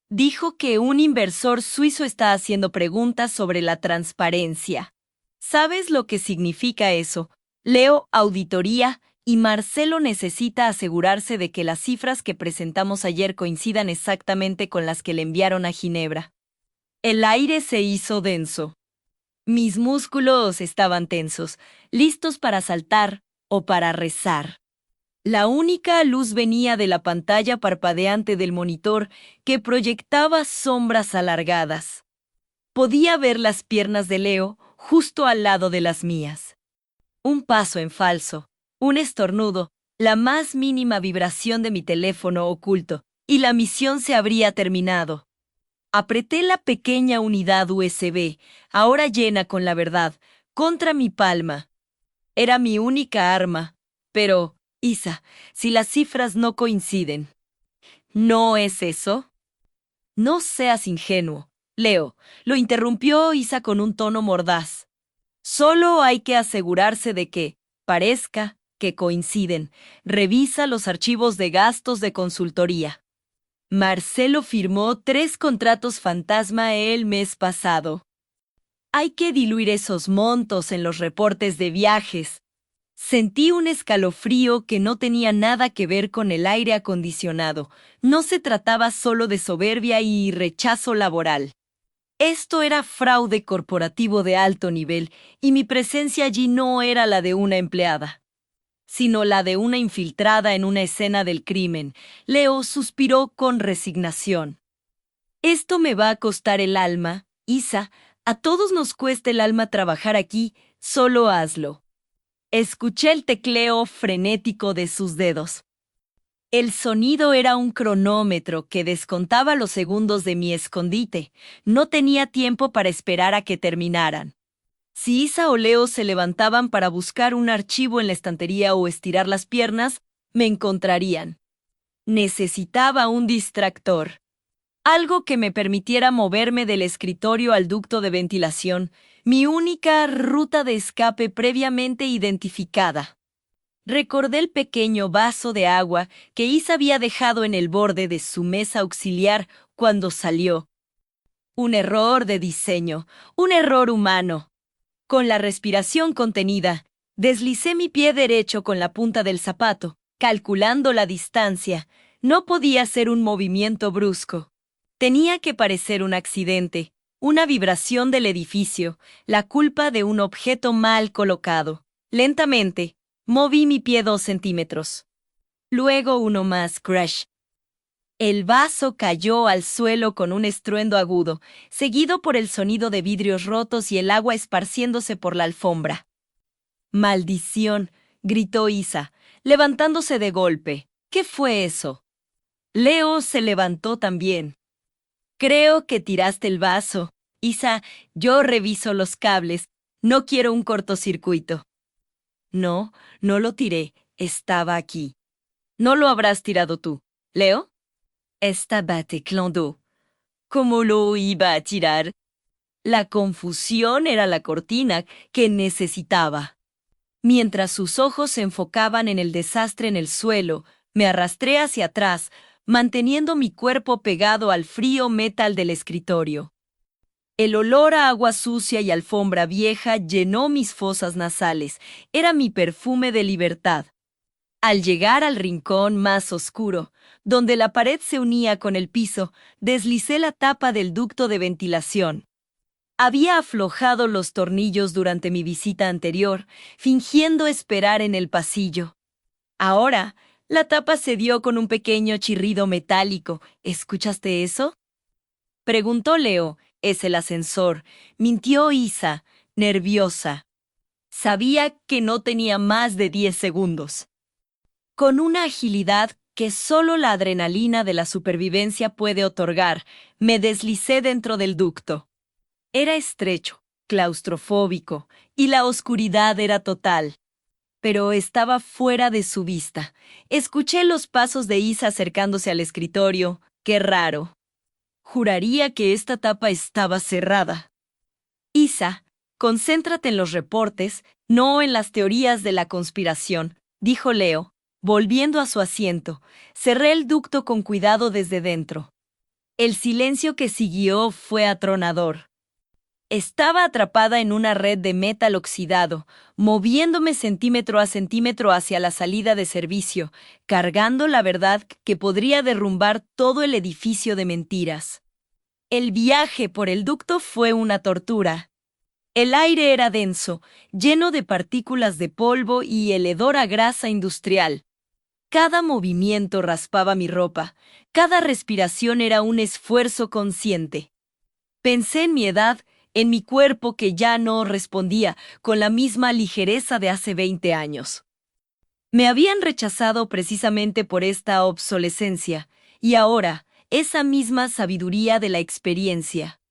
Dijo que un inversor suizo está haciendo preguntas sobre la transparencia. ¿Sabes lo que significa eso? Leo, auditoría, y Marcelo necesita asegurarse de que las cifras que presentamos ayer coincidan exactamente con las que le enviaron a Ginebra. El aire se hizo denso. Mis músculos estaban tensos, listos para saltar o para rezar. La única luz venía de la pantalla parpadeante del monitor que proyectaba sombras alargadas. Podía ver las piernas de Leo justo al lado de las mías. Un paso en falso, un estornudo, la más mínima vibración de mi teléfono oculto, y la misión se habría terminado. Apreté la pequeña unidad USB, ahora llena con la verdad, contra mi palma. Era mi única arma, pero, Isa, si las cifras no coinciden. ¿No es eso? No seas ingenuo, Leo, lo interrumpió Isa con un tono mordaz. Solo hay que asegurarse de que, parezca, que coinciden. Revisa los archivos de gastos de consultoría. Marcelo firmó 3 contratos fantasma el mes pasado. Hay que diluir esos montos en los reportes de viajes. Sentí un escalofrío que no tenía nada que ver con el aire acondicionado. No se trataba solo de soberbia y rechazo laboral. Esto era fraude corporativo de alto nivel, y mi presencia allí no era la de una empleada, sino la de una infiltrada en una escena del crimen. Leo suspiró con resignación. Esto me va a costar el alma, Isa. A todos nos cuesta el alma trabajar aquí, solo hazlo. Escuché el tecleo frenético de sus dedos. El sonido era un cronómetro que descontaba los segundos de mi escondite. No tenía tiempo para esperar a que terminaran. Si Isa o Leo se levantaban para buscar un archivo en la estantería o estirar las piernas, me encontrarían. Necesitaba un distractor. Algo que me permitiera moverme del escritorio al ducto de ventilación, mi única ruta de escape previamente identificada. Recordé el pequeño vaso de agua que Isa había dejado en el borde de su mesa auxiliar cuando salió. Un error de diseño, un error humano. Con la respiración contenida, deslicé mi pie derecho con la punta del zapato, calculando la distancia. No podía ser un movimiento brusco. Tenía que parecer un accidente, una vibración del edificio, la culpa de un objeto mal colocado. Lentamente, moví mi pie 2 centímetros. Luego uno más, crash. El vaso cayó al suelo con un estruendo agudo, seguido por el sonido de vidrios rotos y el agua esparciéndose por la alfombra. ¡Maldición!, gritó Isa, levantándose de golpe. ¿Qué fue eso? Leo se levantó también. Creo que tiraste el vaso. Isa, yo reviso los cables. No quiero un cortocircuito. No, no lo tiré. Estaba aquí. No lo habrás tirado tú. ¿Leo? Estaba teclando. ¿Cómo lo iba a tirar? La confusión era la cortina que necesitaba. Mientras sus ojos se enfocaban en el desastre en el suelo, me arrastré hacia atrás, manteniendo mi cuerpo pegado al frío metal del escritorio. El olor a agua sucia y alfombra vieja llenó mis fosas nasales. Era mi perfume de libertad. Al llegar al rincón más oscuro, donde la pared se unía con el piso, deslicé la tapa del ducto de ventilación. Había aflojado los tornillos durante mi visita anterior, fingiendo esperar en el pasillo. Ahora, la tapa cedió con un pequeño chirrido metálico. ¿Escuchaste eso? Preguntó Leo. Es el ascensor. Mintió Isa, nerviosa. Sabía que no tenía más de 10 segundos. Con una agilidad que solo la adrenalina de la supervivencia puede otorgar, me deslicé dentro del ducto. Era estrecho, claustrofóbico, y la oscuridad era total. Pero estaba fuera de su vista. Escuché los pasos de Isa acercándose al escritorio. ¡Qué raro! Juraría que esta tapa estaba cerrada. Isa, concéntrate en los reportes, no en las teorías de la conspiración, dijo Leo, volviendo a su asiento. Cerré el ducto con cuidado desde dentro. El silencio que siguió fue atronador. Estaba atrapada en una red de metal oxidado, moviéndome centímetro a centímetro hacia la salida de servicio, cargando la verdad que podría derrumbar todo el edificio de mentiras. El viaje por el ducto fue una tortura. El aire era denso, lleno de partículas de polvo y el hedor a grasa industrial. Cada movimiento raspaba mi ropa, cada respiración era un esfuerzo consciente. Pensé en mi edad, en mi cuerpo que ya no respondía con la misma ligereza de hace 20 años. Me habían rechazado precisamente por esta obsolescencia, y ahora, esa misma sabiduría de la experiencia,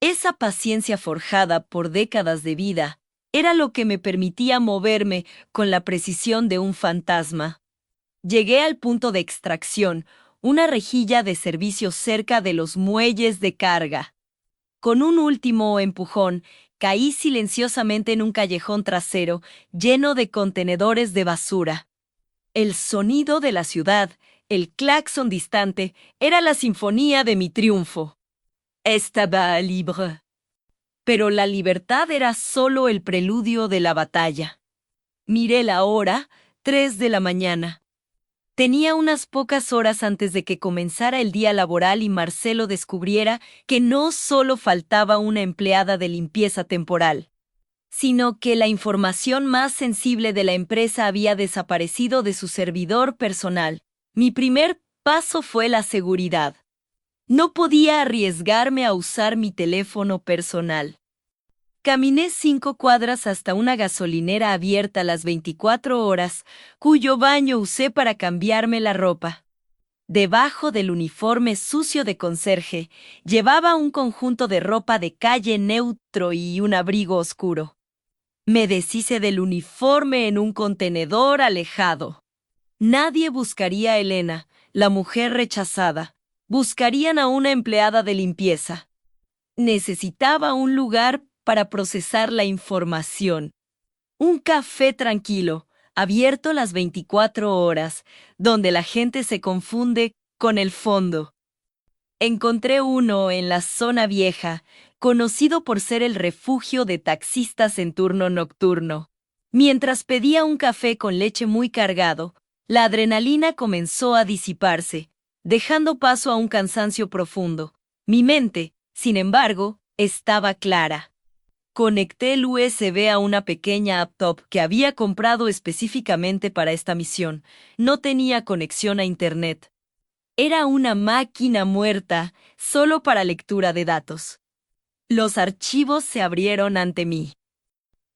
esa paciencia forjada por décadas de vida, era lo que me permitía moverme con la precisión de un fantasma. Llegué al punto de extracción, una rejilla de servicio cerca de los muelles de carga. Con un último empujón, caí silenciosamente en un callejón trasero lleno de contenedores de basura. El sonido de la ciudad, el claxon distante, era la sinfonía de mi triunfo. Estaba libre. Pero la libertad era solo el preludio de la batalla. Miré la hora, 3 de la mañana. Tenía unas pocas horas antes de que comenzara el día laboral y Marcelo descubriera que no solo faltaba una empleada de limpieza temporal, sino que la información más sensible de la empresa había desaparecido de su servidor personal. Mi primer paso fue la seguridad. No podía arriesgarme a usar mi teléfono personal. Caminé 5 cuadras hasta una gasolinera abierta las 24 horas, cuyo baño usé para cambiarme la ropa. Debajo del uniforme sucio de conserje, llevaba un conjunto de ropa de calle neutro y un abrigo oscuro. Me deshice del uniforme en un contenedor alejado. Nadie buscaría a Elena, la mujer rechazada. Buscarían a una empleada de limpieza. Necesitaba un lugar para procesar la información. Un café tranquilo, abierto las 24 horas, donde la gente se confunde con el fondo. Encontré uno en la zona vieja, conocido por ser el refugio de taxistas en turno nocturno. Mientras pedía un café con leche muy cargado, la adrenalina comenzó a disiparse, dejando paso a un cansancio profundo. Mi mente, sin embargo, estaba clara. Conecté el USB a una pequeña laptop que había comprado específicamente para esta misión. No tenía conexión a Internet. Era una máquina muerta, solo para lectura de datos. Los archivos se abrieron ante mí.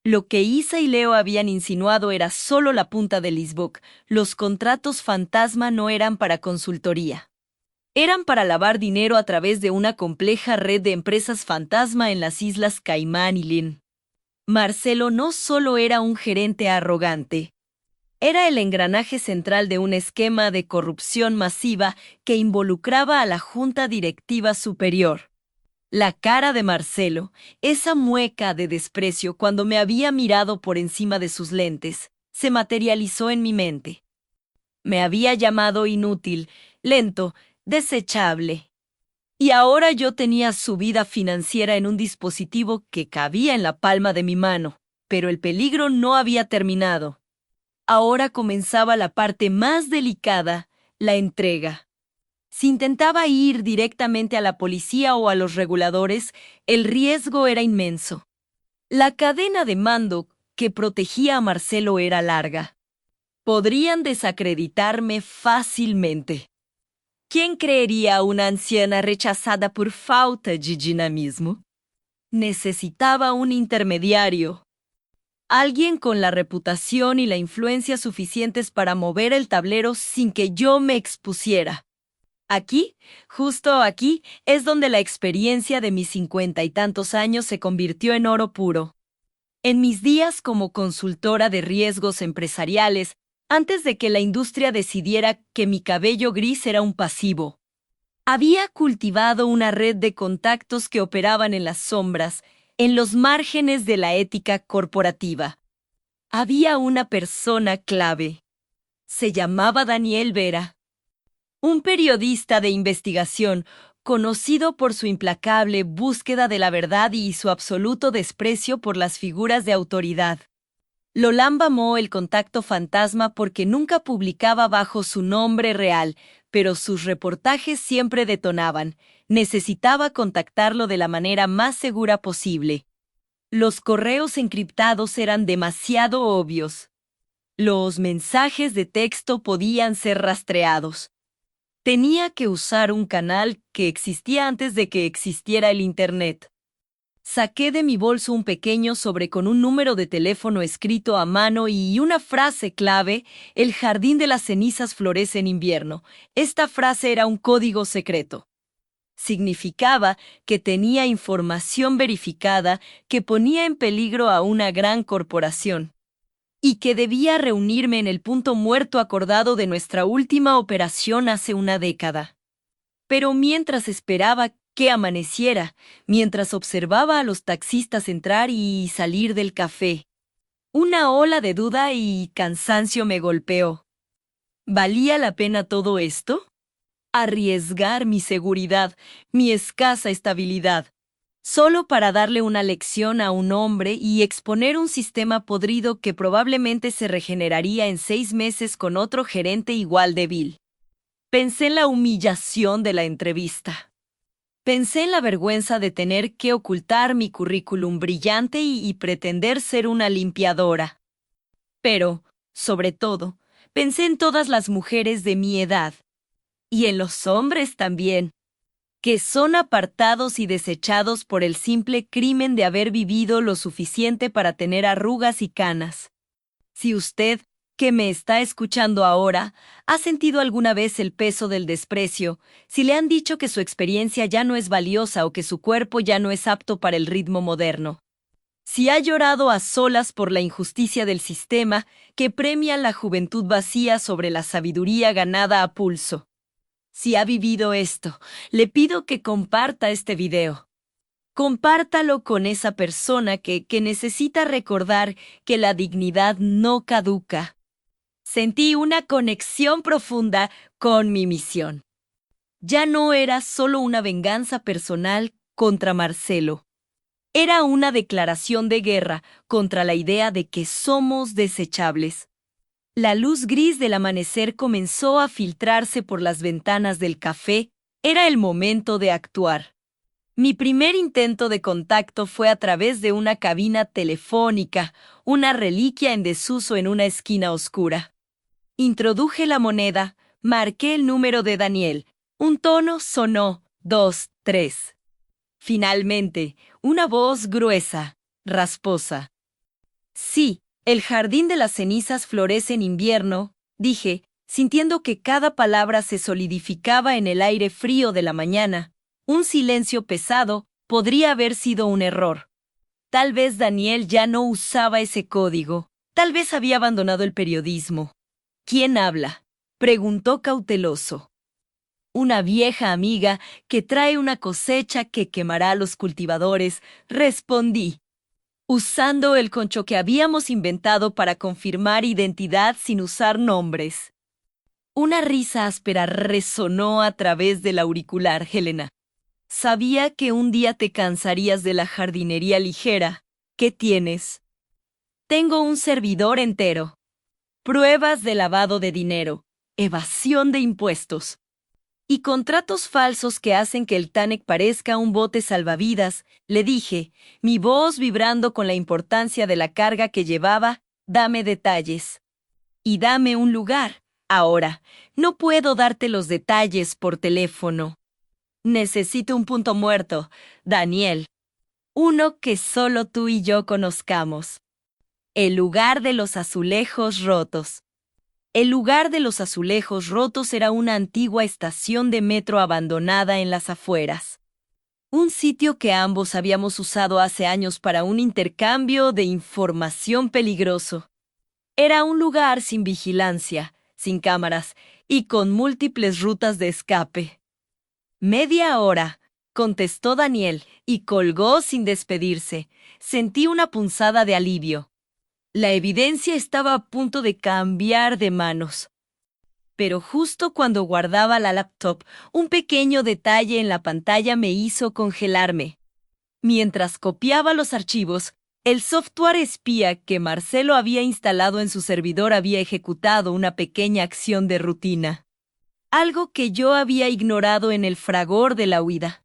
Lo que Isa y Leo habían insinuado era solo la punta del iceberg. Los contratos fantasma no eran para consultoría. Eran para lavar dinero a través de una compleja red de empresas fantasma en las islas Caimán y Lin. Marcelo no solo era un gerente arrogante, era el engranaje central de un esquema de corrupción masiva que involucraba a la junta directiva superior. La cara de Marcelo, esa mueca de desprecio cuando me había mirado por encima de sus lentes, se materializó en mi mente. Me había llamado inútil, lento, desechable. Y ahora yo tenía su vida financiera en un dispositivo que cabía en la palma de mi mano, pero el peligro no había terminado. Ahora comenzaba la parte más delicada, la entrega. Si intentaba ir directamente a la policía o a los reguladores, el riesgo era inmenso. La cadena de mando que protegía a Marcelo era larga. Podrían desacreditarme fácilmente. ¿Quién creería a una anciana rechazada por falta de dinamismo? Necesitaba un intermediario. Alguien con la reputación y la influencia suficientes para mover el tablero sin que yo me expusiera. Aquí, justo aquí, es donde la experiencia de mis 50 y tantos años se convirtió en oro puro. En mis días como consultora de riesgos empresariales, antes de que la industria decidiera que mi cabello gris era un pasivo, había cultivado una red de contactos que operaban en las sombras, en los márgenes de la ética corporativa. Había una persona clave. Se llamaba Daniel Vera. Un periodista de investigación, conocido por su implacable búsqueda de la verdad y su absoluto desprecio por las figuras de autoridad. Lolan amó el contacto fantasma porque nunca publicaba bajo su nombre real, pero sus reportajes siempre detonaban. Necesitaba contactarlo de la manera más segura posible. Los correos encriptados eran demasiado obvios. Los mensajes de texto podían ser rastreados. Tenía que usar un canal que existía antes de que existiera el Internet. Saqué de mi bolso un pequeño sobre con un número de teléfono escrito a mano y una frase clave: el jardín de las cenizas florece en invierno. Esta frase era un código secreto. Significaba que tenía información verificada que ponía en peligro a una gran corporación. Y que debía reunirme en el punto muerto acordado de nuestra última operación hace una década. Pero mientras esperaba que amaneciera, mientras observaba a los taxistas entrar y salir del café, una ola de duda y cansancio me golpeó. ¿Valía la pena todo esto? Arriesgar mi seguridad, mi escasa estabilidad. solo para darle una lección a un hombre y exponer un sistema podrido que probablemente se regeneraría en 6 meses con otro gerente igual de vil. Pensé en la humillación de la entrevista. Pensé en la vergüenza de tener que ocultar mi currículum brillante y pretender ser una limpiadora. Pero, sobre todo, pensé en todas las mujeres de mi edad, y en los hombres también, que son apartados y desechados por el simple crimen de haber vivido lo suficiente para tener arrugas y canas. Si usted, que me está escuchando ahora, ha sentido alguna vez el peso del desprecio, si le han dicho que su experiencia ya no es valiosa o que su cuerpo ya no es apto para el ritmo moderno, si ha llorado a solas por la injusticia del sistema que premia la juventud vacía sobre la sabiduría ganada a pulso, si ha vivido esto, le pido que comparta este video. Compártalo con esa persona que necesita recordar que la dignidad no caduca. Sentí una conexión profunda con mi misión. Ya no era solo una venganza personal contra Marcelo. Era una declaración de guerra contra la idea de que somos desechables. La luz gris del amanecer comenzó a filtrarse por las ventanas del café. Era el momento de actuar. Mi primer intento de contacto fue a través de una cabina telefónica, una reliquia en desuso en una esquina oscura. Introduje la moneda, marqué el número de Daniel. Un tono sonó, 2, 3. Finalmente, una voz gruesa, rasposa. Sí, el jardín de las cenizas florece en invierno, dije, sintiendo que cada palabra se solidificaba en el aire frío de la mañana. Un silencio pesado podría haber sido un error. Tal vez Daniel ya no usaba ese código. Tal vez había abandonado el periodismo. ¿Quién habla?, preguntó cauteloso. Una vieja amiga que trae una cosecha que quemará a los cultivadores, respondí, usando el concho que habíamos inventado para confirmar identidad sin usar nombres. Una risa áspera resonó a través del auricular, Helena. Sabía que un día te cansarías de la jardinería ligera. ¿Qué tienes? Tengo un servidor entero. Pruebas de lavado de dinero, evasión de impuestos y contratos falsos que hacen que el TANEC parezca un bote salvavidas, le dije, mi voz vibrando con la importancia de la carga que llevaba. Dame detalles. Y dame un lugar. Ahora, no puedo darte los detalles por teléfono. Necesito un punto muerto, Daniel. Uno que solo tú y yo conozcamos. El lugar de los azulejos rotos. El lugar de los azulejos rotos era una antigua estación de metro abandonada en las afueras. Un sitio que ambos habíamos usado hace años para un intercambio de información peligroso. Era un lugar sin vigilancia, sin cámaras y con múltiples rutas de escape. «Media hora», contestó Daniel y colgó sin despedirse. Sentí una punzada de alivio. La evidencia estaba a punto de cambiar de manos. Pero justo cuando guardaba la laptop, un pequeño detalle en la pantalla me hizo congelarme. Mientras copiaba los archivos, el software espía que Marcelo había instalado en su servidor había ejecutado una pequeña acción de rutina. Algo que yo había ignorado en el fragor de la huida.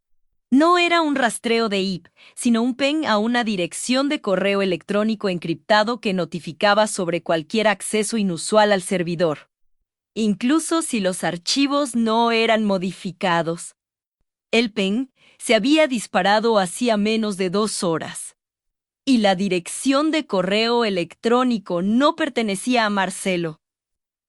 No era un rastreo de IP, sino un ping a una dirección de correo electrónico encriptado que notificaba sobre cualquier acceso inusual al servidor, incluso si los archivos no eran modificados. El ping se había disparado hacía menos de 2 horas. Y la dirección de correo electrónico no pertenecía a Marcelo.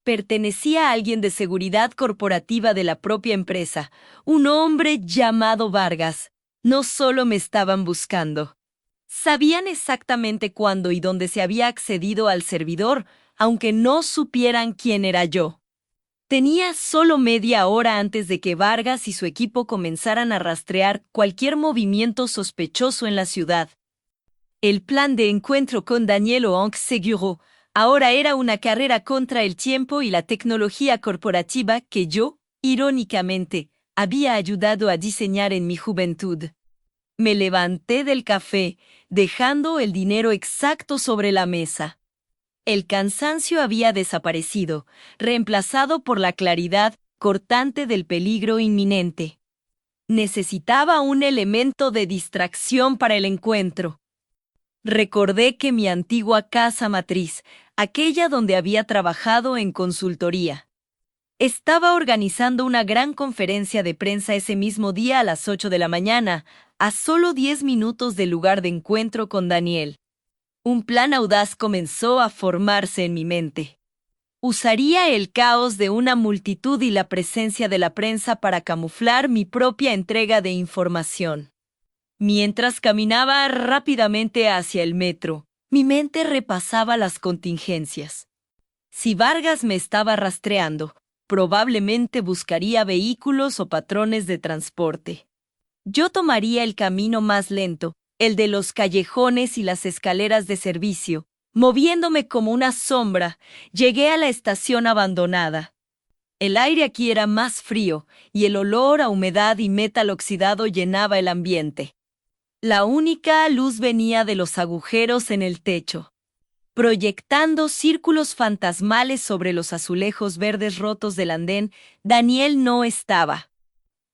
Pertenecía a alguien de seguridad corporativa de la propia empresa, un hombre llamado Vargas. No solo me estaban buscando. Sabían exactamente cuándo y dónde se había accedido al servidor, aunque no supieran quién era yo. Tenía solo media hora antes de que Vargas y su equipo comenzaran a rastrear cualquier movimiento sospechoso en la ciudad. El plan de encuentro con Daniel Oank Seguro ahora era una carrera contra el tiempo y la tecnología corporativa que yo, irónicamente, había ayudado a diseñar en mi juventud. Me levanté del café, dejando el dinero exacto sobre la mesa. El cansancio había desaparecido, reemplazado por la claridad cortante del peligro inminente. Necesitaba un elemento de distracción para el encuentro. Recordé que mi antigua casa matriz, aquella donde había trabajado en consultoría, estaba organizando una gran conferencia de prensa ese mismo día a las 8 de la mañana, a solo 10 minutos del lugar de encuentro con Daniel. Un plan audaz comenzó a formarse en mi mente. Usaría el caos de una multitud y la presencia de la prensa para camuflar mi propia entrega de información. Mientras caminaba rápidamente hacia el metro, mi mente repasaba las contingencias. Si Vargas me estaba rastreando, probablemente buscaría vehículos o patrones de transporte. Yo tomaría el camino más lento, el de los callejones y las escaleras de servicio. Moviéndome como una sombra, llegué a la estación abandonada. El aire aquí era más frío y el olor a humedad y metal oxidado llenaba el ambiente. La única luz venía de los agujeros en el techo, proyectando círculos fantasmales sobre los azulejos verdes rotos del andén. Daniel no estaba.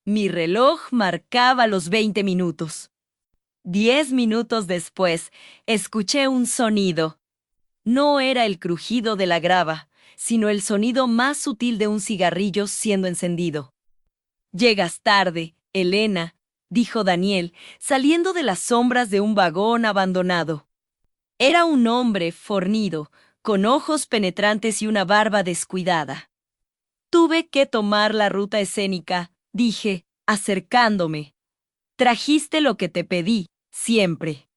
Mi reloj marcaba los 20 minutos. 10 minutos después, escuché un sonido. No era el crujido de la grava, sino el sonido más sutil de un cigarrillo siendo encendido. «Llegas tarde, Elena», dijo Daniel, saliendo de las sombras de un vagón abandonado. Era un hombre fornido, con ojos penetrantes y una barba descuidada. «Tuve que tomar la ruta escénica», dije, acercándome. «Trajiste lo que te pedí, siempre».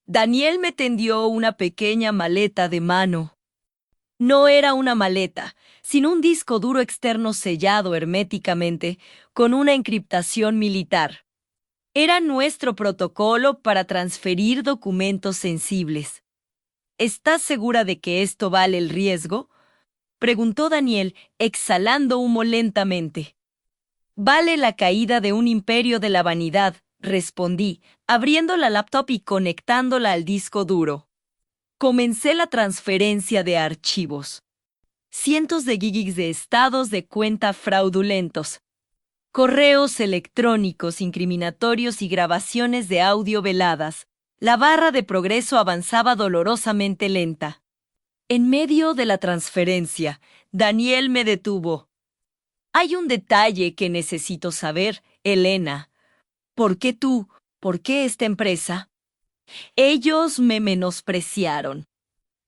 Daniel me tendió una pequeña maleta de mano. No era una maleta, sino un disco duro externo sellado herméticamente con una encriptación militar. Era nuestro protocolo para transferir documentos sensibles. ¿Estás segura de que esto vale el riesgo?, preguntó Daniel, exhalando humo lentamente. «Vale la caída de un imperio de la vanidad», respondí, abriendo la laptop y conectándola al disco duro. Comencé la transferencia de archivos. Cientos de gigas de estados de cuenta fraudulentos, correos electrónicos incriminatorios y grabaciones de audio veladas. La barra de progreso avanzaba dolorosamente lenta. En medio de la transferencia, Daniel me detuvo. «Hay un detalle que necesito saber, Elena. ¿Por qué tú? ¿Por qué esta empresa?» Ellos me menospreciaron.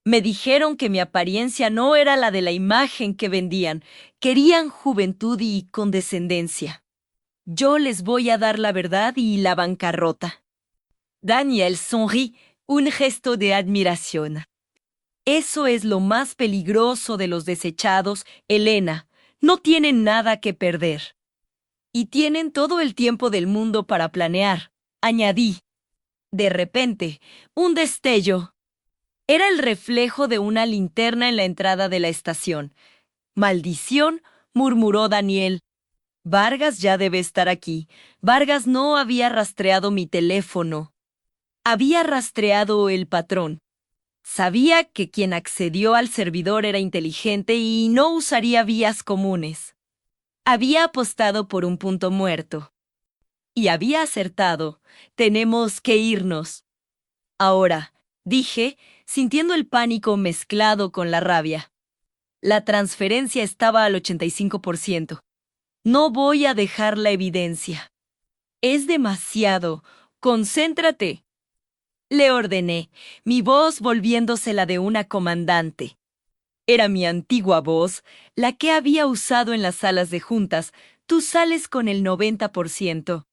Me dijeron que mi apariencia no era la de la imagen que vendían. Querían juventud y condescendencia. Yo les voy a dar la verdad y la bancarrota. Daniel sonrió, un gesto de admiración. «Eso es lo más peligroso de los desechados, Elena. No tienen nada que perder. Y tienen todo el tiempo del mundo para planear», añadí. De repente, un destello. Era el reflejo de una linterna en la entrada de la estación. «Maldición», murmuró Daniel. «Vargas ya debe estar aquí». Vargas no había rastreado mi teléfono. Había rastreado el patrón. Sabía que quien accedió al servidor era inteligente y no usaría vías comunes. Había apostado por un punto muerto. Y había acertado. «Tenemos que irnos». «Ahora», dije, sintiendo el pánico mezclado con la rabia. La transferencia estaba al 85%. No voy a dejar la evidencia. «Es demasiado. Concéntrate», le ordené, mi voz volviéndose la de una comandante. Era mi antigua voz, la que había usado en las salas de juntas. «Tú sales con el 90%.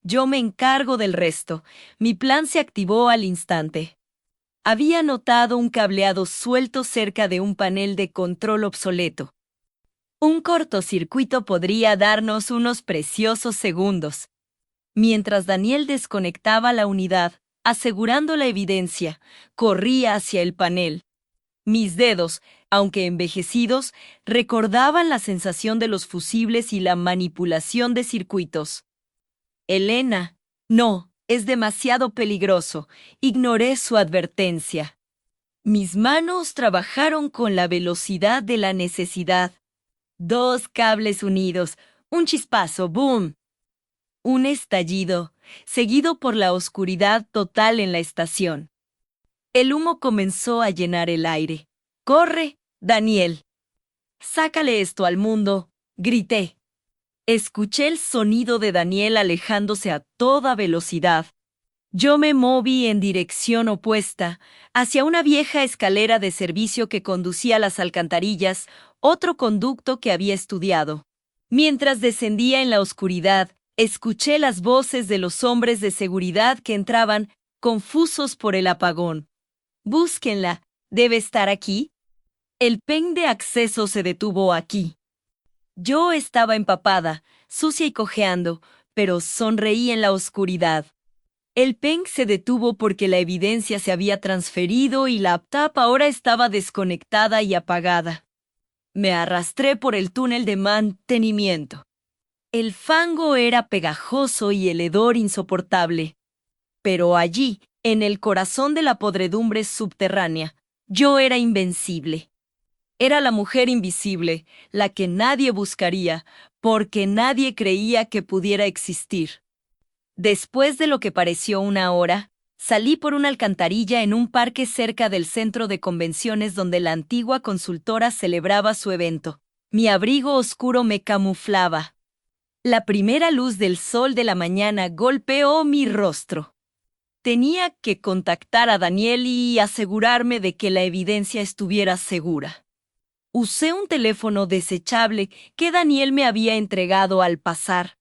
Yo me encargo del resto». Mi plan se activó al instante. Había notado un cableado suelto cerca de un panel de control obsoleto. Un cortocircuito podría darnos unos preciosos segundos. Mientras Daniel desconectaba la unidad, asegurando la evidencia, corría hacia el panel. Mis dedos, aunque envejecidos, recordaban la sensación de los fusibles y la manipulación de circuitos. «Elena, no», Es demasiado peligroso. Ignoré su advertencia. Mis manos trabajaron con la velocidad de la necesidad. 2 cables unidos, un chispazo, ¡boom! Un estallido, seguido por la oscuridad total en la estación. El humo comenzó a llenar el aire. ¡Corre, Daniel! ¡Sácale esto al mundo!, grité. Escuché el sonido de Daniel alejándose a toda velocidad. Yo me moví en dirección opuesta, hacia una vieja escalera de servicio que conducía a las alcantarillas, otro conducto que había estudiado. Mientras descendía en la oscuridad, escuché las voces de los hombres de seguridad que entraban, confusos por el apagón. «Búsquenla, debe estar aquí». El pen de acceso se detuvo aquí. Yo estaba empapada, sucia y cojeando, pero sonreí en la oscuridad. El pen se detuvo porque la evidencia se había transferido y la tapa ahora estaba desconectada y apagada. Me arrastré por el túnel de mantenimiento. El fango era pegajoso y el hedor insoportable. Pero allí, en el corazón de la podredumbre subterránea, yo era invencible. Era la mujer invisible, la que nadie buscaría, porque nadie creía que pudiera existir. Después de lo que pareció una hora, salí por una alcantarilla en un parque cerca del centro de convenciones donde la antigua consultora celebraba su evento. Mi abrigo oscuro me camuflaba. La primera luz del sol de la mañana golpeó mi rostro. Tenía que contactar a Daniel y asegurarme de que la evidencia estuviera segura. Usé un teléfono desechable que Daniel me había entregado al pasar.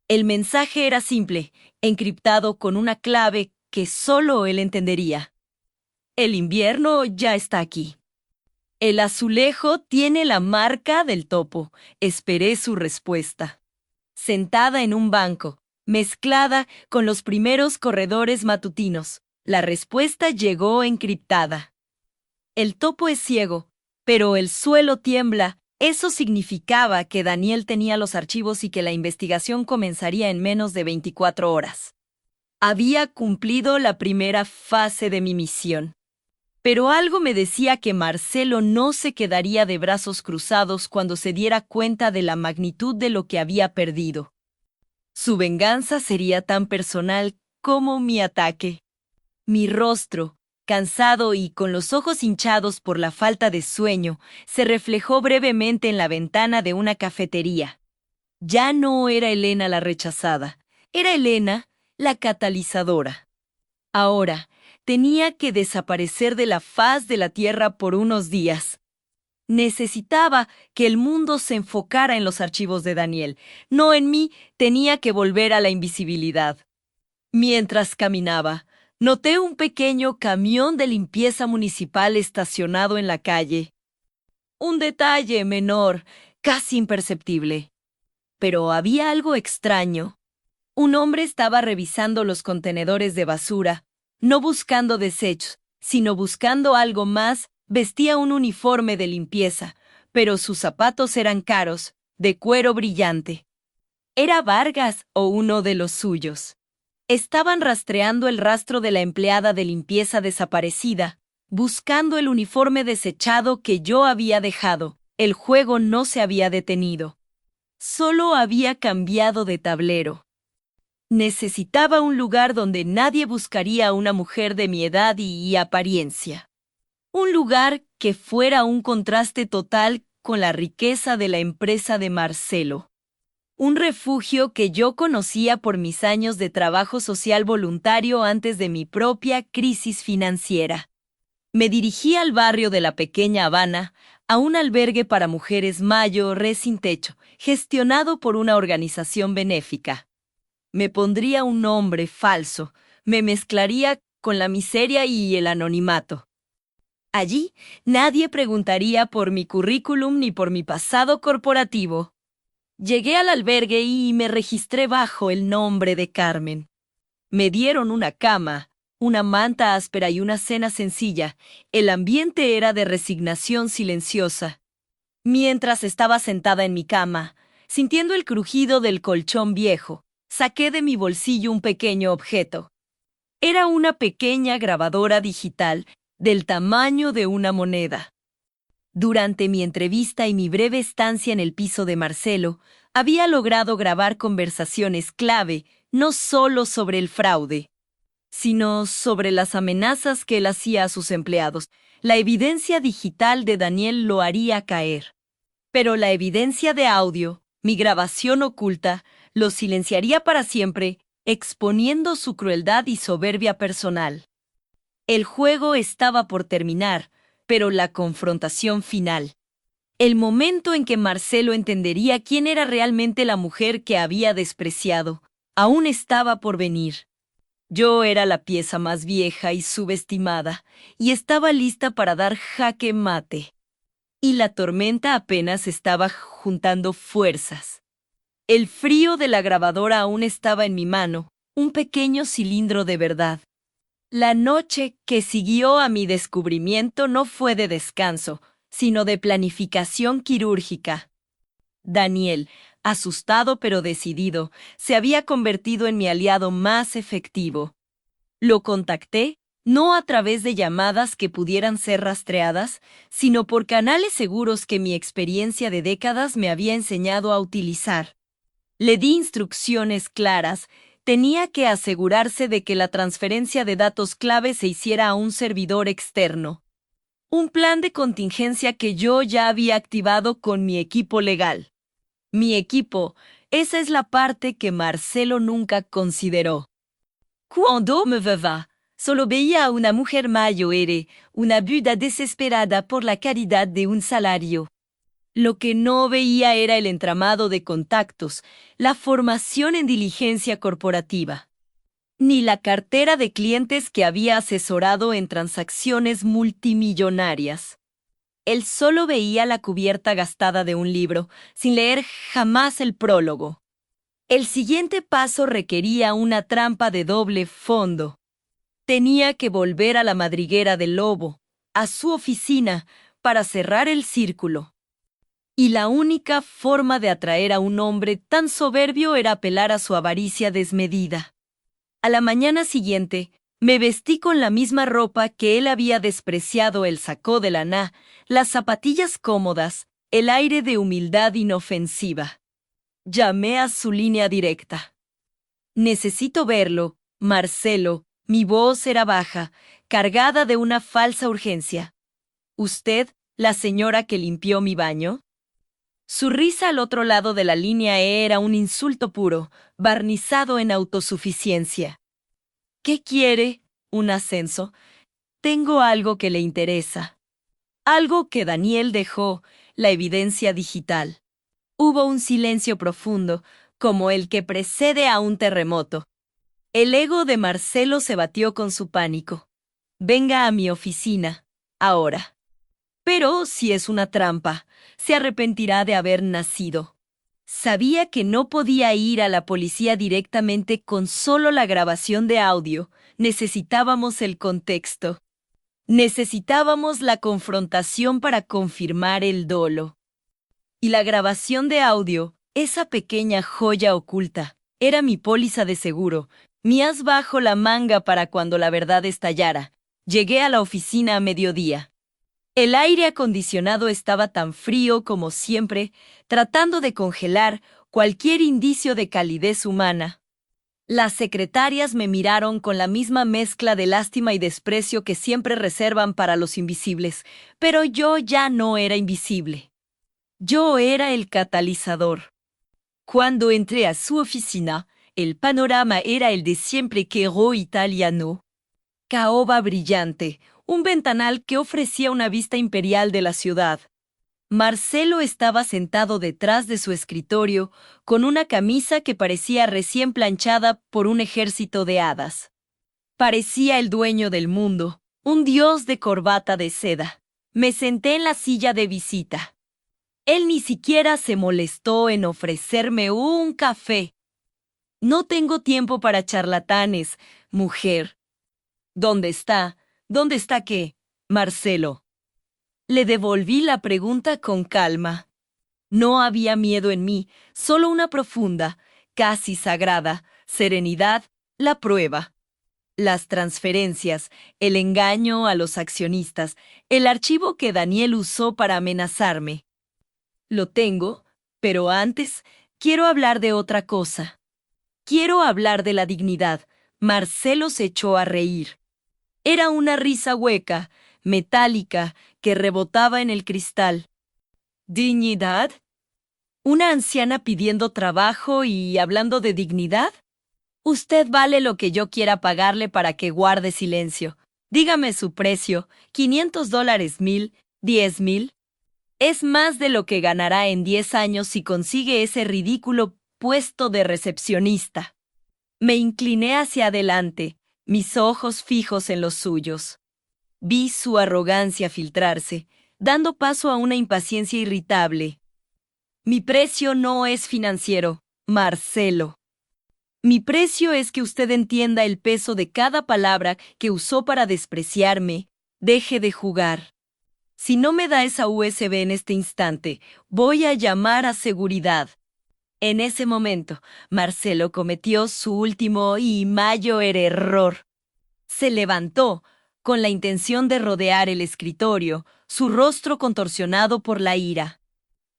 El mensaje era simple, encriptado con una clave que solo él entendería. El invierno ya está aquí. El azulejo tiene la marca del topo. Esperé su respuesta. Sentada en un banco, mezclada con los primeros corredores matutinos, la respuesta llegó encriptada. El topo es ciego, pero el suelo tiembla. Eso significaba que Daniel tenía los archivos y que la investigación comenzaría en menos de 24 horas. Había cumplido la primera fase de mi misión. Pero algo me decía que Marcelo no se quedaría de brazos cruzados cuando se diera cuenta de la magnitud de lo que había perdido. Su venganza sería tan personal como mi ataque. Mi rostro, cansado y con los ojos hinchados por la falta de sueño, se reflejó brevemente en la ventana de una cafetería. Ya no era Elena la rechazada, era Elena la catalizadora. Ahora, tenía que desaparecer de la faz de la tierra por unos días. Necesitaba que el mundo se enfocara en los archivos de Daniel, no en mí. Tenía que volver a la invisibilidad. Mientras caminaba, noté un pequeño camión de limpieza municipal estacionado en la calle. Un detalle menor, casi imperceptible. Pero había algo extraño. Un hombre estaba revisando los contenedores de basura, no buscando desechos, sino buscando algo más. Vestía un uniforme de limpieza, pero sus zapatos eran caros, de cuero brillante. ¿Era Vargas o uno de los suyos? Estaban rastreando el rastro de la empleada de limpieza desaparecida, buscando el uniforme desechado que yo había dejado. El juego no se había detenido. Solo había cambiado de tablero. Necesitaba un lugar donde nadie buscaría a una mujer de mi edad y apariencia. Un lugar que fuera un contraste total con la riqueza de la empresa de Marcelo. Un refugio que yo conocía por mis años de trabajo social voluntario antes de mi propia crisis financiera. Me dirigí al barrio de la pequeña Habana, a un albergue para mujeres mayores sin techo, gestionado por una organización benéfica. Me pondría un nombre falso, me mezclaría con la miseria y el anonimato. Allí, nadie preguntaría por mi currículum ni por mi pasado corporativo. Llegué al albergue y me registré bajo el nombre de Carmen. Me dieron una cama, una manta áspera y una cena sencilla. El ambiente era de resignación silenciosa. Mientras estaba sentada en mi cama, sintiendo el crujido del colchón viejo, Saqué de mi bolsillo un pequeño objeto. Era una pequeña grabadora digital del tamaño de una moneda. Durante mi entrevista y mi breve estancia en el piso de Marcelo, había logrado grabar conversaciones clave, no solo sobre el fraude, sino sobre las amenazas que él hacía a sus empleados. La evidencia digital de Daniel lo haría caer. Pero la evidencia de audio, mi grabación oculta, lo silenciaría para siempre, exponiendo su crueldad y soberbia personal. El juego estaba por terminar, pero la confrontación final. El momento en que Marcelo entendería quién era realmente la mujer que había despreciado, aún estaba por venir. Yo era la pieza más vieja y subestimada, y estaba lista para dar jaque mate. Y la tormenta apenas estaba juntando fuerzas. El frío de la grabadora aún estaba en mi mano, un pequeño cilindro de verdad. La noche que siguió a mi descubrimiento no fue de descanso, sino de planificación quirúrgica. Daniel, asustado pero decidido, se había convertido en mi aliado más efectivo. Lo contacté no a través de llamadas que pudieran ser rastreadas, sino por canales seguros que mi experiencia de décadas me había enseñado a utilizar. Le di instrucciones claras. Tenía que asegurarse de que la transferencia de datos clave se hiciera a un servidor externo. Un plan de contingencia que yo ya había activado con mi equipo legal. Mi equipo, esa es la parte que Marcelo nunca consideró. Cuando me veía, solo veía a una mujer mayor, una viuda desesperada por la caridad de un salario. Lo que no veía era el entramado de contactos, la formación en diligencia corporativa, ni la cartera de clientes que había asesorado en transacciones multimillonarias. Él solo veía la cubierta gastada de un libro, sin leer jamás el prólogo. El siguiente paso requería una trampa de doble fondo. Tenía que volver a la madriguera del lobo, a su oficina, para cerrar el círculo. Y la única forma de atraer a un hombre tan soberbio era apelar a su avaricia desmedida. A la mañana siguiente, me vestí con la misma ropa que él había despreciado, el sacó de lana, las zapatillas cómodas, el aire de humildad inofensiva. Llamé a su línea directa. Necesito verlo, Marcelo. Mi voz era baja, cargada de una falsa urgencia. ¿Usted, la señora que limpió mi baño? Su risa al otro lado de la línea era un insulto puro, barnizado en autosuficiencia. ¿Qué quiere? ¿Un ascenso? Tengo algo que le interesa. Algo que Daniel dejó, la evidencia digital. Hubo un silencio profundo, como el que precede a un terremoto. El ego de Marcelo se batió con su pánico. Venga a mi oficina, ahora. Pero si es una trampa, se arrepentirá de haber nacido. Sabía que no podía ir a la policía directamente con solo la grabación de audio. Necesitábamos el contexto. Necesitábamos la confrontación para confirmar el dolo. Y la grabación de audio, esa pequeña joya oculta, era mi póliza de seguro, mi as bajo la manga para cuando la verdad estallara. Llegué a la oficina a mediodía. El aire acondicionado estaba tan frío como siempre, tratando de congelar cualquier indicio de calidez humana. Las secretarias me miraron con la misma mezcla de lástima y desprecio que siempre reservan para los invisibles, pero yo ya no era invisible. Yo era el catalizador. Cuando entré a su oficina, el panorama era el de siempre quero italiano. Caoba brillante, un ventanal que ofrecía una vista imperial de la ciudad. Marcelo estaba sentado detrás de su escritorio, con una camisa que parecía recién planchada por un ejército de hadas. Parecía el dueño del mundo, un dios de corbata de seda. Me senté en la silla de visita. Él ni siquiera se molestó en ofrecerme un café. No tengo tiempo para charlatanes, mujer. ¿Dónde está? ¿Dónde está qué, Marcelo? Le devolví la pregunta con calma. No había miedo en mí, solo una profunda, casi sagrada, serenidad, la prueba. Las transferencias, el engaño a los accionistas, el archivo que Daniel usó para amenazarme. Lo tengo, pero antes quiero hablar de otra cosa. Quiero hablar de la dignidad. Marcelo se echó a reír. Era una risa hueca, metálica, que rebotaba en el cristal. ¿Dignidad? ¿Una anciana pidiendo trabajo y hablando de dignidad? Usted vale lo que yo quiera pagarle para que guarde silencio. Dígame su precio, $500, 1,000, 10,000. Es más de lo que ganará en 10 años si consigue ese ridículo puesto de recepcionista. Me incliné hacia adelante, mis ojos fijos en los suyos. Vi su arrogancia filtrarse, dando paso a una impaciencia irritable. Mi precio no es financiero, Marcelo. Mi precio es que usted entienda el peso de cada palabra que usó para despreciarme. Deje de jugar. Si no me da esa USB en este instante, voy a llamar a seguridad. En ese momento, Marcelo cometió su último y mayor error. Se levantó, con la intención de rodear el escritorio, su rostro contorsionado por la ira.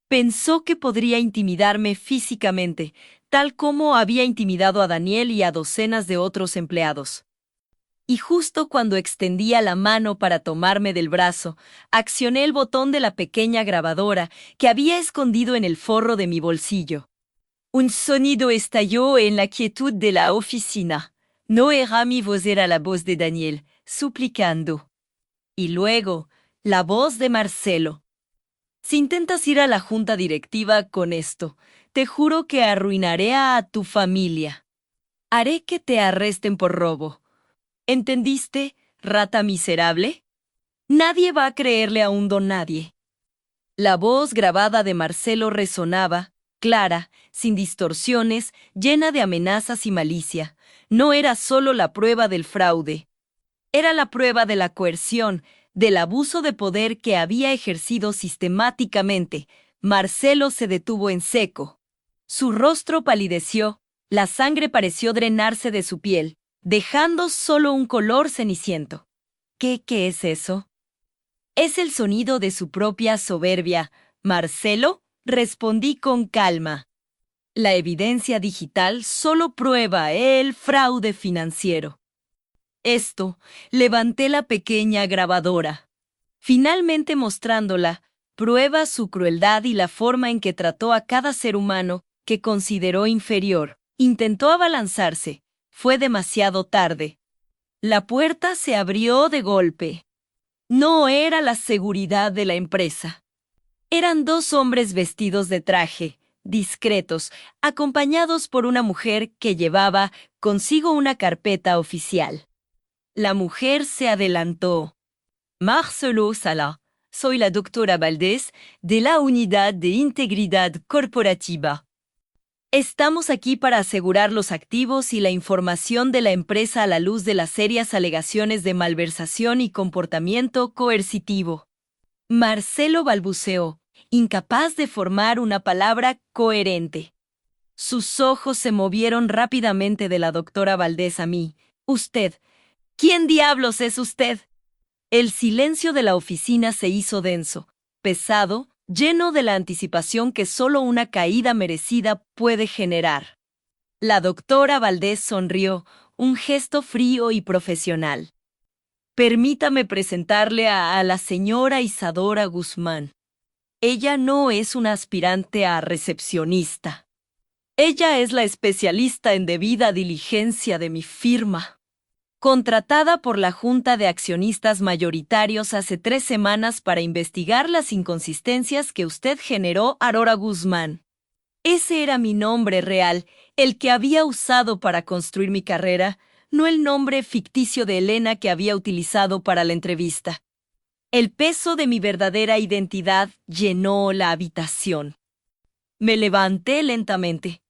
Pensó que podría intimidarme físicamente, tal como había intimidado a Daniel y a docenas de otros empleados. Y justo cuando extendía la mano para tomarme del brazo, accioné el botón de la pequeña grabadora que había escondido en el forro de mi bolsillo. Un sonido estalló en la quietud de la oficina. No era mi voz, era la voz de Daniel, suplicando. Y luego, la voz de Marcelo. Si intentas ir a la junta directiva con esto, te juro que arruinaré a tu familia. Haré que te arresten por robo. ¿Entendiste, rata miserable? Nadie va a creerle a un don nadie. La voz grabada de Marcelo resonaba, clara, sin distorsiones, llena de amenazas y malicia. No era solo la prueba del fraude. Era la prueba de la coerción, del abuso de poder que había ejercido sistemáticamente. Marcelo se detuvo en seco. Su rostro palideció, la sangre pareció drenarse de su piel, dejando solo un color ceniciento. ¿Qué es eso? Es el sonido de su propia soberbia. Marcelo, respondí con calma. La evidencia digital solo prueba el fraude financiero. Levanté la pequeña grabadora. Finalmente mostrándola, prueba su crueldad y la forma en que trató a cada ser humano que consideró inferior. Intentó abalanzarse. Fue demasiado tarde. La puerta se abrió de golpe. No era la seguridad de la empresa. Eran 2 hombres vestidos de traje, discretos, acompañados por una mujer que llevaba consigo una carpeta oficial. La mujer se adelantó. Marcelo Sala, soy la doctora Valdés de la Unidad de Integridad Corporativa. Estamos aquí para asegurar los activos y la información de la empresa a la luz de las serias alegaciones de malversación y comportamiento coercitivo. Marcelo balbuceó, incapaz de formar una palabra coherente. Sus ojos se movieron rápidamente de la doctora Valdés a mí. Usted. ¿Quién diablos es usted? El silencio de la oficina se hizo denso, pesado, lleno de la anticipación que solo una caída merecida puede generar. La doctora Valdés sonrió, un gesto frío y profesional. Permítame presentarle a la señora Isadora Guzmán. Ella no es una aspirante a recepcionista. Ella es la especialista en debida diligencia de mi firma. Contratada por la Junta de Accionistas Mayoritarios hace 3 semanas para investigar las inconsistencias que usted generó, Aurora Guzmán. Ese era mi nombre real, el que había usado para construir mi carrera, no el nombre ficticio de Elena que había utilizado para la entrevista. El peso de mi verdadera identidad llenó la habitación. Me levanté lentamente.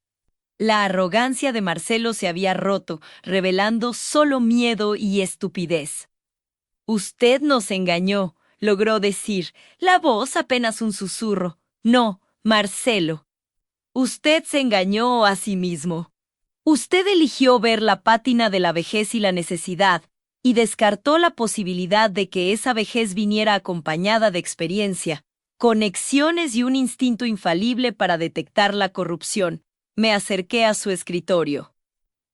La arrogancia de Marcelo se había roto, revelando solo miedo y estupidez. Usted nos engañó, logró decir, la voz apenas un susurro. No, Marcelo. Usted se engañó a sí mismo. Usted eligió ver la pátina de la vejez y la necesidad, y descartó la posibilidad de que esa vejez viniera acompañada de experiencia, conexiones y un instinto infalible para detectar la corrupción. Me acerqué a su escritorio.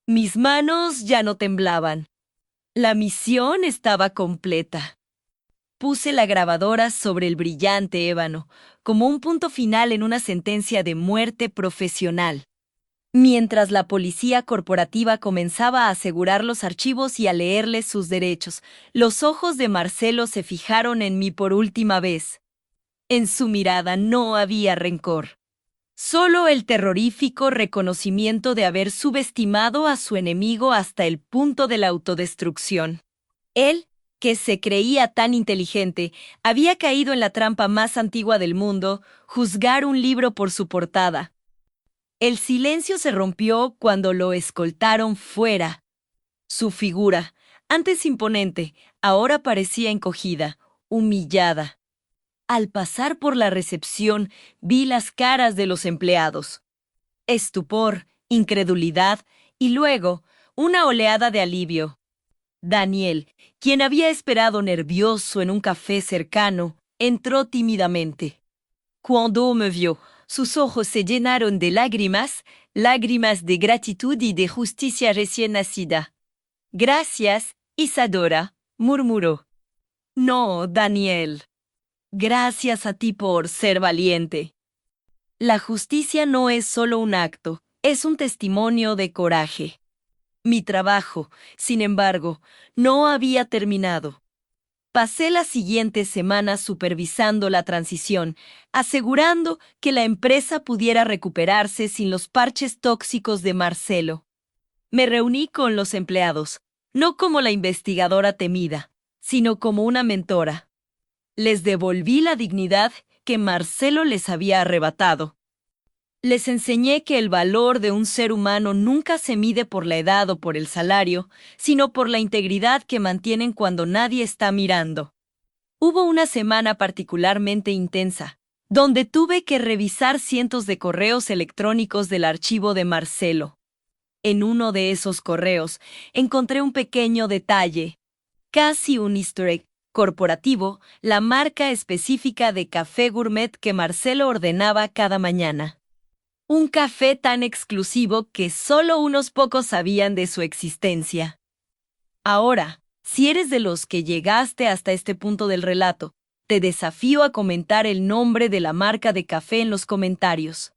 Mis manos ya no temblaban. La misión estaba completa. Puse la grabadora sobre el brillante ébano, como un punto final en una sentencia de muerte profesional. Mientras la policía corporativa comenzaba a asegurar los archivos y a leerles sus derechos, los ojos de Marcelo se fijaron en mí por última vez. En su mirada no había rencor. Solo el terrorífico reconocimiento de haber subestimado a su enemigo hasta el punto de la autodestrucción. Él, que se creía tan inteligente, había caído en la trampa más antigua del mundo, juzgar un libro por su portada. El silencio se rompió cuando lo escoltaron fuera. Su figura, antes imponente, ahora parecía encogida, humillada. Al pasar por la recepción, vi las caras de los empleados. Estupor, incredulidad y luego una oleada de alivio. Daniel, quien había esperado nervioso en un café cercano, entró tímidamente. Cuando me vio, sus ojos se llenaron de lágrimas, lágrimas de gratitud y de justicia recién nacida. Gracias, Isadora, murmuró. No, Daniel. Gracias a ti por ser valiente. La justicia no es solo un acto, es un testimonio de coraje. Mi trabajo, sin embargo, no había terminado. Pasé las siguientes semanas supervisando la transición, asegurando que la empresa pudiera recuperarse sin los parches tóxicos de Marcelo. Me reuní con los empleados, no como la investigadora temida, sino como una mentora. Les devolví la dignidad que Marcelo les había arrebatado. Les enseñé que el valor de un ser humano nunca se mide por la edad o por el salario, sino por la integridad que mantienen cuando nadie está mirando. Hubo una semana particularmente intensa, donde tuve que revisar cientos de correos electrónicos del archivo de Marcelo. En uno de esos correos encontré un pequeño detalle, casi un easter egg corporativo, la marca específica de café gourmet que Marcelo ordenaba cada mañana. Un café tan exclusivo que solo unos pocos sabían de su existencia. Ahora, si eres de los que llegaste hasta este punto del relato, te desafío a comentar el nombre de la marca de café en los comentarios.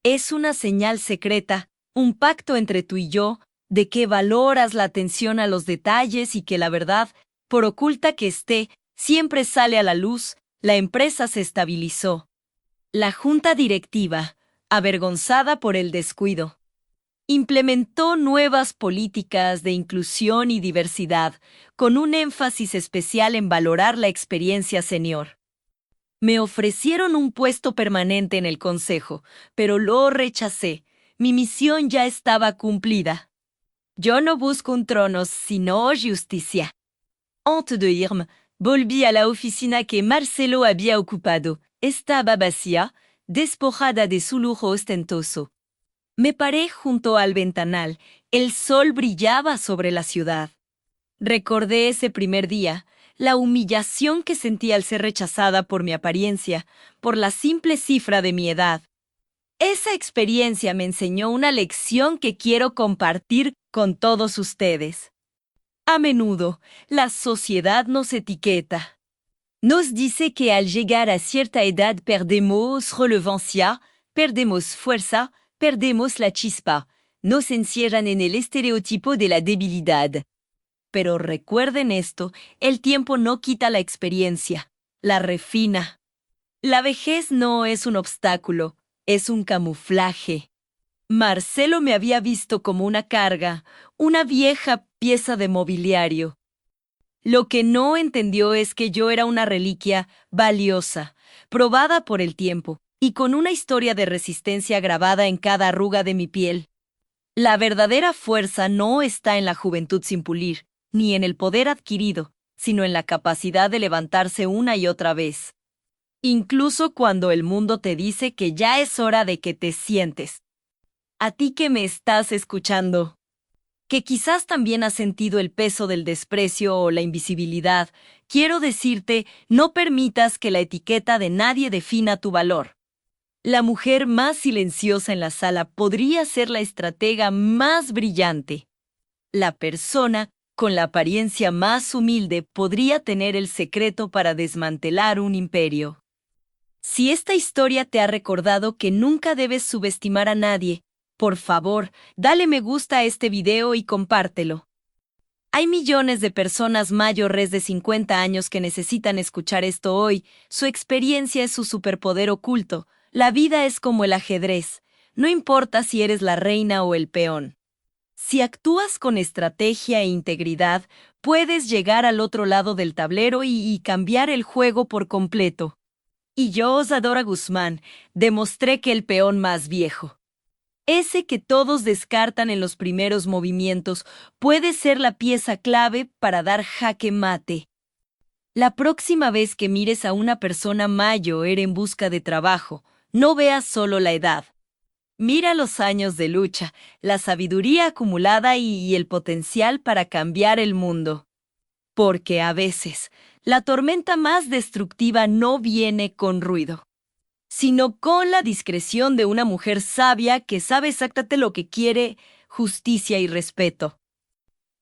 Es una señal secreta, un pacto entre tú y yo, de que valoras la atención a los detalles y que la verdad, por oculta que esté, siempre sale a la luz. La empresa se estabilizó. La junta directiva, avergonzada por el descuido, implementó nuevas políticas de inclusión y diversidad, con un énfasis especial en valorar la experiencia senior. Me ofrecieron un puesto permanente en el consejo, pero lo rechacé. Mi misión ya estaba cumplida. Yo no busco un trono, sino justicia. Antes de irme, volví a la oficina que Marcelo había ocupado. Estaba vacía, despojada de su lujo ostentoso. Me paré junto al ventanal. El sol brillaba sobre la ciudad. Recordé ese primer día, la humillación que sentí al ser rechazada por mi apariencia, por la simple cifra de mi edad. Esa experiencia me enseñó una lección que quiero compartir con todos ustedes. A menudo, la sociedad nos etiqueta. Nos dice que al llegar a cierta edad perdemos relevancia, perdemos fuerza, perdemos la chispa. Nos encierran en el estereotipo de la debilidad. Pero recuerden esto, el tiempo no quita la experiencia, la refina. La vejez no es un obstáculo, es un camuflaje. Marcelo me había visto como una carga, una vieja pieza de mobiliario. Lo que no entendió es que yo era una reliquia valiosa, probada por el tiempo, y con una historia de resistencia grabada en cada arruga de mi piel. La verdadera fuerza no está en la juventud sin pulir, ni en el poder adquirido, sino en la capacidad de levantarse una y otra vez. incluso cuando el mundo te dice que ya es hora de que te sientes. A ti que me estás escuchando, que quizás también has sentido el peso del desprecio o la invisibilidad, quiero decirte, no permitas que la etiqueta de nadie defina tu valor. La mujer más silenciosa en la sala podría ser la estratega más brillante. La persona con la apariencia más humilde podría tener el secreto para desmantelar un imperio. Si esta historia te ha recordado que nunca debes subestimar a nadie, por favor, dale me gusta a este video y compártelo. Hay millones de personas mayores de 50 años que necesitan escuchar esto hoy. Su experiencia es su superpoder oculto. La vida es como el ajedrez. No importa si eres la reina o el peón. Si actúas con estrategia e integridad, puedes llegar al otro lado del tablero y cambiar el juego por completo. Y yo, Osadora Guzmán, demostré que el peón más viejo, ese que todos descartan en los primeros movimientos, puede ser la pieza clave para dar jaque mate. La próxima vez que mires a una persona mayor en busca de trabajo, no veas solo la edad. Mira los años de lucha, la sabiduría acumulada y el potencial para cambiar el mundo. Porque a veces, la tormenta más destructiva no viene con ruido, sino con la discreción de una mujer sabia que sabe exactamente lo que quiere, justicia y respeto.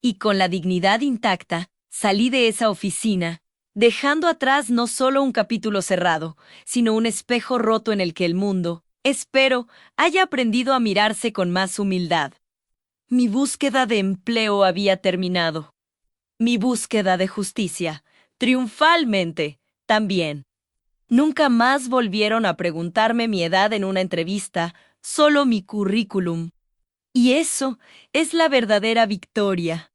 Y con la dignidad intacta, salí de esa oficina, dejando atrás no solo un capítulo cerrado, sino un espejo roto en el que el mundo, espero, haya aprendido a mirarse con más humildad. Mi búsqueda de empleo había terminado. Mi búsqueda de justicia, triunfalmente, también. Nunca más volvieron a preguntarme mi edad en una entrevista, solo mi currículum. Y eso es la verdadera victoria.